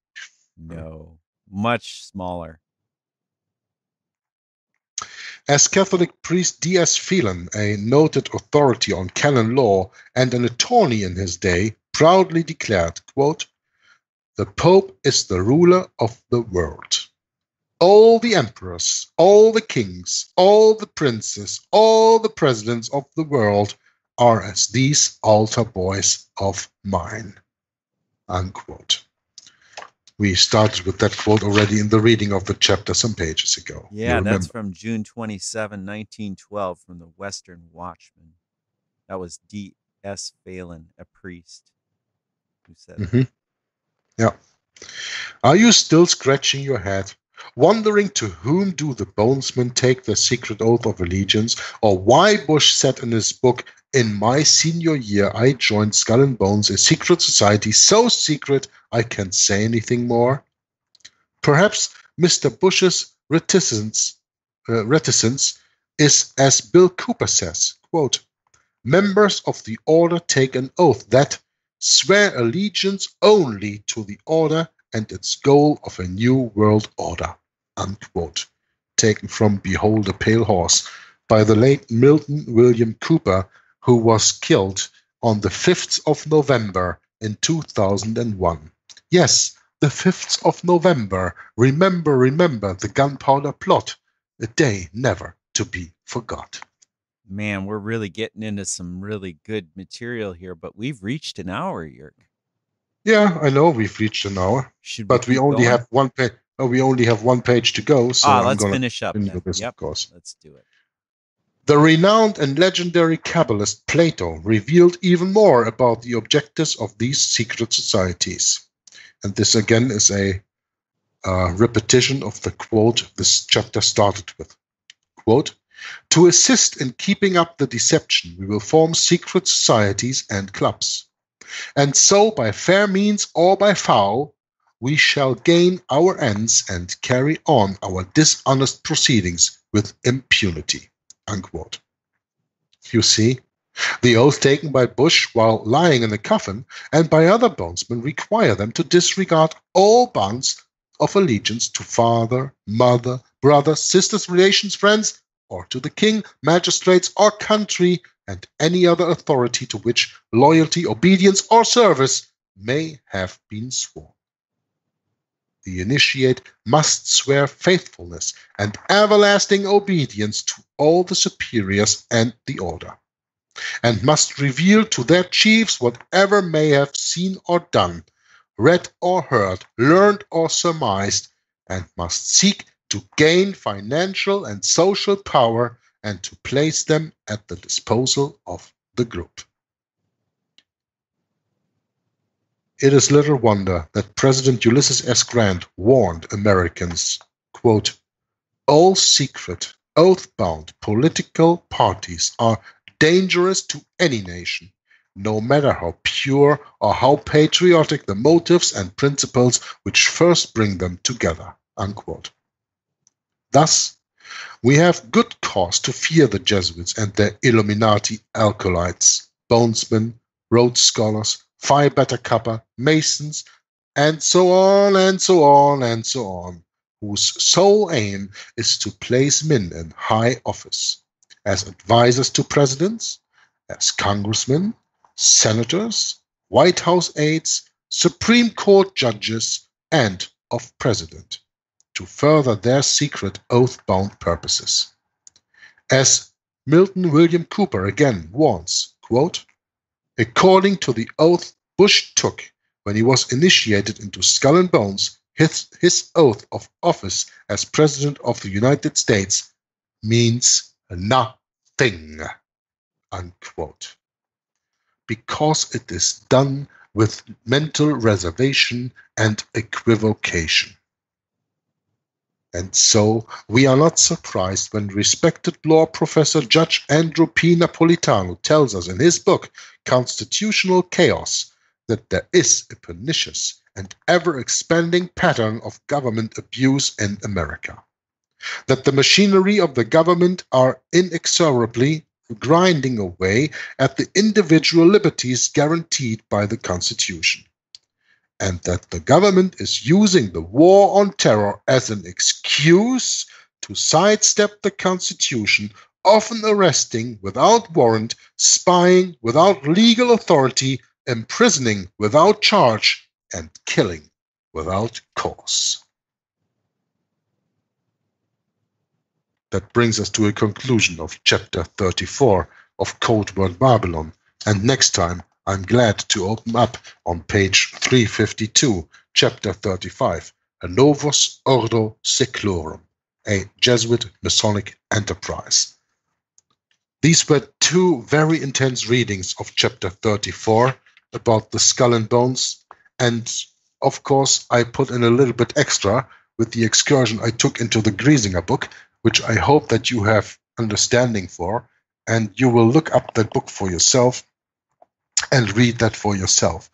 No, much smaller. As Catholic priest D.S. Phelan, a noted authority on canon law and an attorney in his day, proudly declared, quote, "The Pope is the ruler of the world. All the emperors, all the kings, all the princes, all the presidents of the world are as these altar boys of mine." Unquote. We started with that quote already in the reading of the chapter some pages ago. Yeah, that's from June 27, 1912, from the Western Watchman. That was D.S. Phelan, a priest, who said that. Yeah. Are you still scratching your head, wondering to whom do the bonesmen take their secret oath of allegiance, or why Bush said in his book, "In my senior year, I joined Skull and Bones, a secret society so secret I can't say anything more"? Perhaps Mr. Bush's reticence is, as Bill Cooper says, quote, "Members of the order take an oath that swear allegiance only to the order and its goal of a new world order," unquote. Taken from Behold a Pale Horse by the late Milton William Cooper, who was killed on the 5th of November in 2001. Yes, the 5th of November. Remember the gunpowder plot. A day never to be forgot. Man, we're really getting into some really good material here, but we've reached an hour, Jörg. Yeah, I know we've reached an hour, but we only have one page. We only have one page to go, so let's finish up. With this, of course. Let's do it. The renowned and legendary Kabbalist Plato revealed even more about the objectives of these secret societies. And this again is a repetition of the quote this chapter started with. Quote, "To assist in keeping up the deception, we will form secret societies and clubs. And so, by fair means or by foul, we shall gain our ends and carry on our dishonest proceedings with impunity." Unquote. You see, The oath taken by Bush while lying in a coffin and by other bondsmen require them to disregard all bonds of allegiance to father, mother, brothers, sisters, relations, friends, or to the king, magistrates, or country, and any other authority to which loyalty, obedience, or service may have been sworn. The initiate must swear faithfulness and everlasting obedience to all the superiors and the order, and must reveal to their chiefs whatever may have seen or done, read or heard, learned or surmised, and must seek to gain financial and social power and to place them at the disposal of the group. It is little wonder that President Ulysses S. Grant warned Americans, quote, "All secret, oath-bound political parties are dangerous to any nation, no matter how pure or how patriotic the motives and principles which first bring them together." Unquote. Thus, we have good cause to fear the Jesuits and their Illuminati acolytes, bondsmen, Rhodes Scholars, Phi Beta Kappa, Masons, and so on and so on and so on, whose sole aim is to place men in high office, as advisors to presidents, as congressmen, senators, White House aides, Supreme Court judges, and of president, to further their secret oath-bound purposes. As Milton William Cooper again warns, quote, "According to the oath Bush took when he was initiated into Skull and Bones, his oath of office as President of the United States means nothing," unquote, because it is done with mental reservation and equivocation. And so we are not surprised when respected law professor Judge Andrew P. Napolitano tells us in his book, Constitutional Chaos, that there is a pernicious and ever-expanding pattern of government abuse in America, that the machinery of the government are inexorably grinding away at the individual liberties guaranteed by the Constitution, and that the government is using the war on terror as an excuse to sidestep the Constitution, often arresting without warrant, spying without legal authority, imprisoning without charge, and killing without cause. That brings us to a conclusion of chapter 34 of Codeword Barbelon, and next time I'm glad to open up on page 352, chapter 35, A Novus Ordo Seclorum, a Jesuit Masonic enterprise. These were two very intense readings of chapter 34 about the Skull and Bones, and of course I put in a little bit extra with the excursion I took into the Griesinger book, which I hope that you have understanding for, and you will look up that book for yourself and read that for yourself.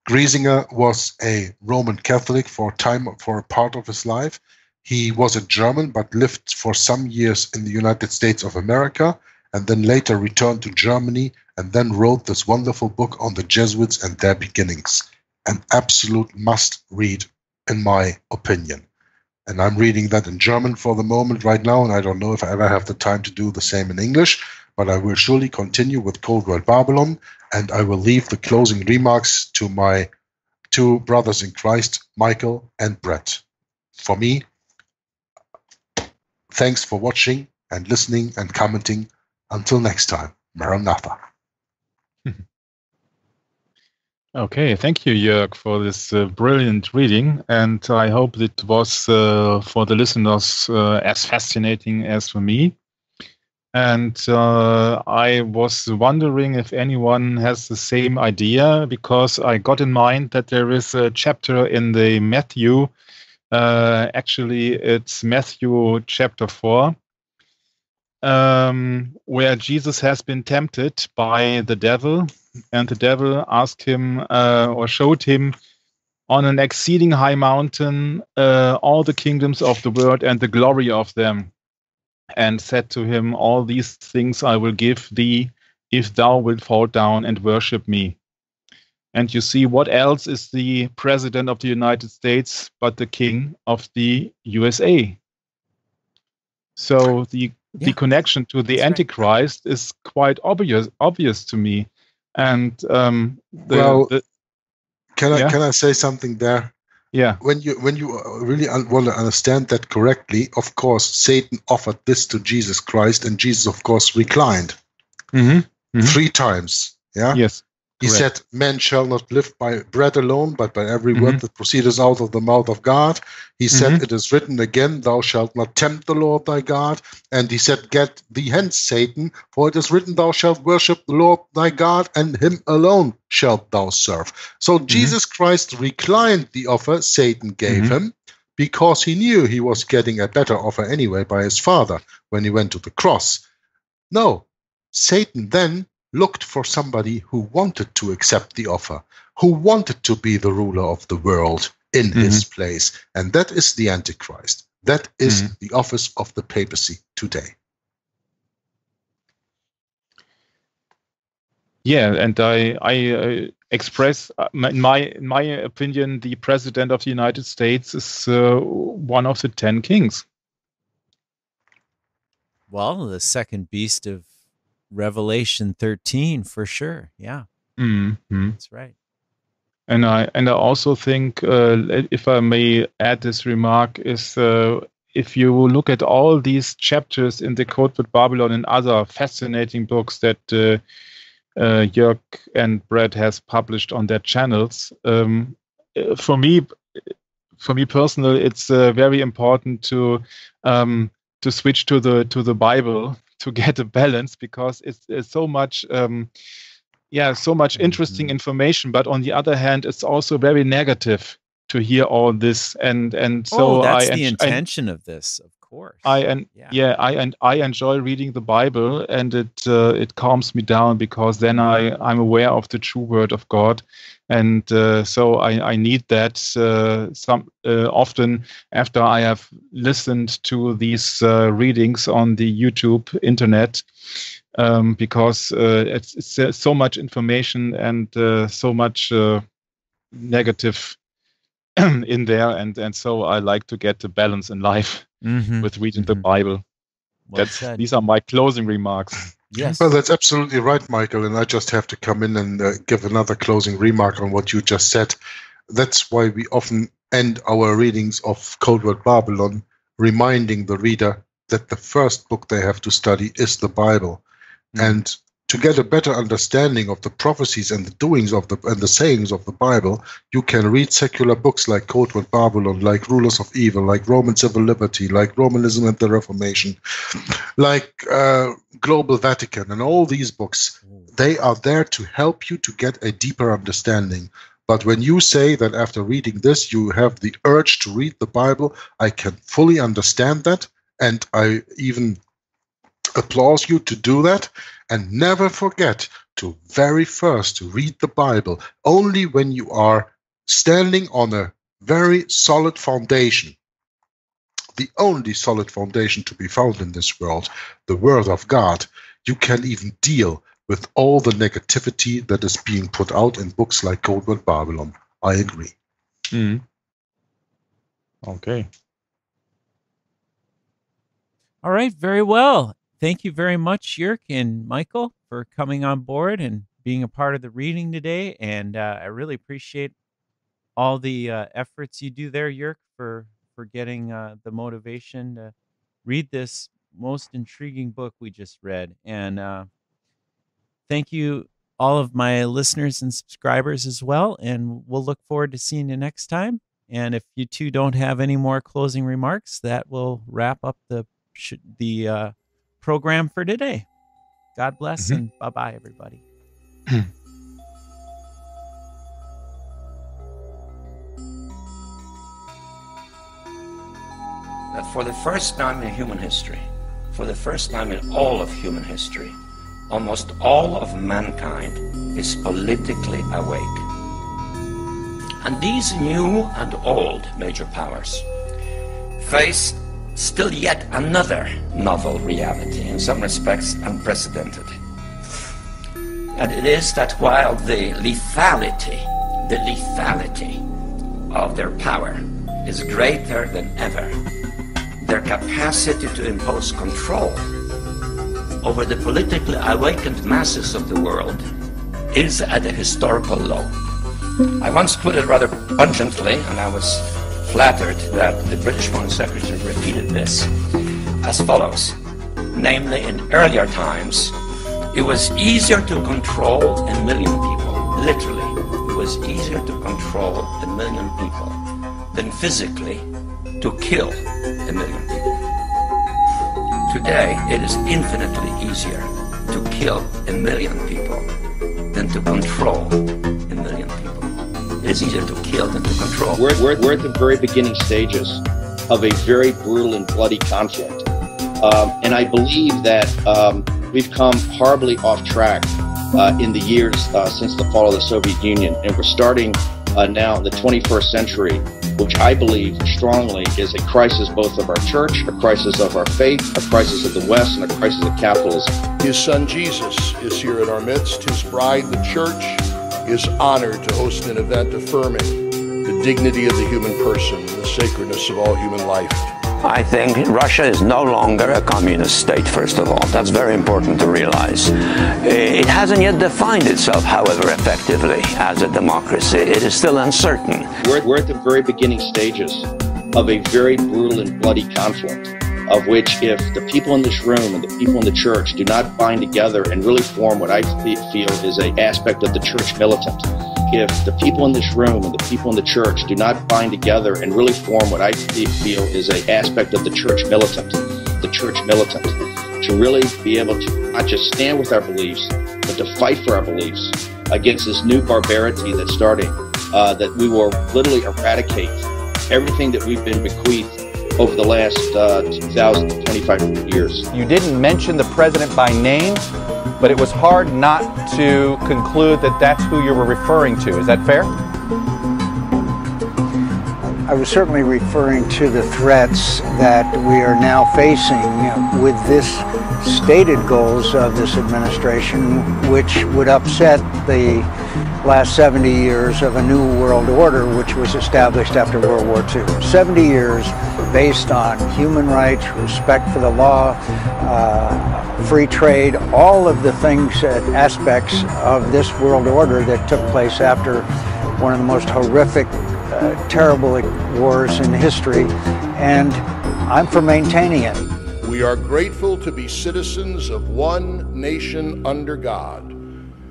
Griesinger was a Roman Catholic for a part of his life. He was a German but lived for some years in the United States of America, and then later returned to Germany and then wrote this wonderful book on the Jesuits and their beginnings. An absolute must read, in my opinion. And I'm reading that in German for the moment right now, and I don't know if I ever have the time to do the same in English, but I will surely continue with Codeword Barbelon, and I will leave the closing remarks to my two brothers in Christ, Michael and Brett. For me, thanks for watching and listening and commenting. Until next time, Maranatha. Okay, thank you, Jörg, for this brilliant reading, and I hope it was for the listeners as fascinating as for me. And I was wondering if anyone has the same idea, because I got in mind that there is a chapter in the Matthew, actually it's Matthew chapter 4, where Jesus has been tempted by the devil, and the devil asked him or showed him on an exceeding high mountain all the kingdoms of the world and the glory of them, and said to him, "All these things I will give thee if thou wilt fall down and worship me. And you see, what else is the president of the United States but the king of the USA? So the connection to the Antichrist is quite obvious to me. And can I say something there? Yeah. When you really want to understand that correctly, of course, Satan offered this to Jesus Christ, and Jesus, of course, reclined 3 times. Yeah. Yes. He said, "Man shall not live by bread alone, but by every word that proceedeth out of the mouth of God." He said, "It is written again, thou shalt not tempt the Lord thy God." And he said, "Get thee hence, Satan, for it is written, thou shalt worship the Lord thy God, and him alone shalt thou serve." So Jesus Christ reclined the offer Satan gave him, because he knew he was getting a better offer anyway by his Father when he went to the cross. No, Satan then looked for somebody who wanted to accept the offer, who wanted to be the ruler of the world in his place. And that is the Antichrist. That is the office of the papacy today. Yeah, and I express, in my opinion, the president of the United States is one of the 10 kings. Well, the second beast of Revelation 13 for sure. Yeah. That's right. And I also think, if I may add this remark, is if you look at all these chapters in the Codeword Barbelon and other fascinating books that Jörg and Brett has published on their channels, for me personally, it's very important to switch to the Bible to get a balance, because it's so much so much interesting information, but on the other hand, it's also very negative to hear all this, and so that's the intention of this, of course. I enjoy reading the Bible, and it calms me down, because then I'm aware of the true word of God, and so I need that often after I have listened to these readings on the YouTube internet, because it's so much information and so much negative in there, and so I like to get the balance in life with reading the Bible. These are my closing remarks. Yes. Well, that's absolutely right, Michael, and I just have to come in and give another closing remark on what you just said. That's why we often end our readings of Codeword Barbelon reminding the reader that the first book they have to study is the Bible. And to get a better understanding of the prophecies and the doings of and the sayings of the Bible, you can read secular books like Codeword Barbelon, like Rulers of Evil, like Roman Civil Liberty, like Romanism and the Reformation, like Global Vatican, and all these books. They are there to help you to get a deeper understanding. But when you say that after reading this, you have the urge to read the Bible, I can fully understand that, and I even applaud you to do that. And never forget to very first read the Bible only when you are standing on a very solid foundation. The only solid foundation to be found in this world, the Word of God. You can even deal with all the negativity that is being put out in books like Codeword Barbelon. I agree. Okay. All right, very well. Thank you very much, Jörg and Michael, for coming on board and being a part of the reading today. And I really appreciate all the efforts you do there, Jörg, for getting the motivation to read this most intriguing book we just read. And thank you, all of my listeners and subscribers as well. And we'll look forward to seeing you next time. And if you two don't have any more closing remarks, that will wrap up the program for today. God bless and bye-bye, everybody. That for the first time in human history, for the first time in all of human history, almost all of mankind is politically awake. And these new and old major powers face still yet another novel reality, in some respects unprecedented. And it is that while the lethality of their power is greater than ever, their capacity to impose control over the politically awakened masses of the world is at a historical low. I once put it rather pungently, and I was flattered that the British Foreign Secretary repeated this, as follows. Namely, in earlier times, it was easier to control 1 million people. Literally, it was easier to control 1 million people than physically to kill 1 million people. Today, it is infinitely easier to kill 1 million people than to control 1 million people. It is easier to kill than to control. We're at the very beginning stages of a very brutal and bloody conflict. And I believe that we've come horribly off track in the years since the fall of the Soviet Union. And we're starting now in the 21st century, which I believe strongly is a crisis both of our church, a crisis of our faith, a crisis of the West, and a crisis of capitalism. His son Jesus is here in our midst. His bride, the church, is honored to host an event affirming the dignity of the human person and the sacredness of all human life. I think Russia is no longer a communist state, first of all. That's very important to realize. It hasn't yet defined itself, however, effectively as a democracy. It is still uncertain. We're at the very beginning stages of a very brutal and bloody conflict, of which if the people in this room and the people in the church do not bind together and really form what I feel is an aspect of the church militant, if the people in this room and the people in the church do not bind together and really form what I feel is an aspect of the church militant, to really be able to not just stand with our beliefs, but to fight for our beliefs against this new barbarity that's starting, that we will literally eradicate everything that we've been bequeathed over the last 2,025 years. You didn't mention the president by name, but it was hard not to conclude that that's who you were referring to. Is that fair? I was certainly referring to the threats that we are now facing with this stated goals of this administration, which would upset the last 70 years of a new world order which was established after World War II. 70 years based on human rights, respect for the law, free trade, all of the things, aspects of this world order that took place after one of the most horrific, terrible wars in history, and I'm for maintaining it. We are grateful to be citizens of one nation under God,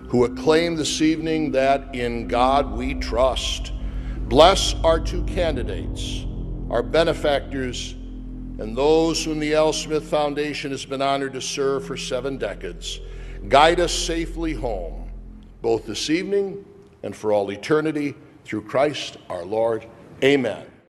who acclaim this evening that in God we trust. Bless our two candidates, our benefactors, and those whom the L. Smith Foundation has been honored to serve for 7 decades. Guide us safely home, both this evening and for all eternity, through Christ our Lord. Amen.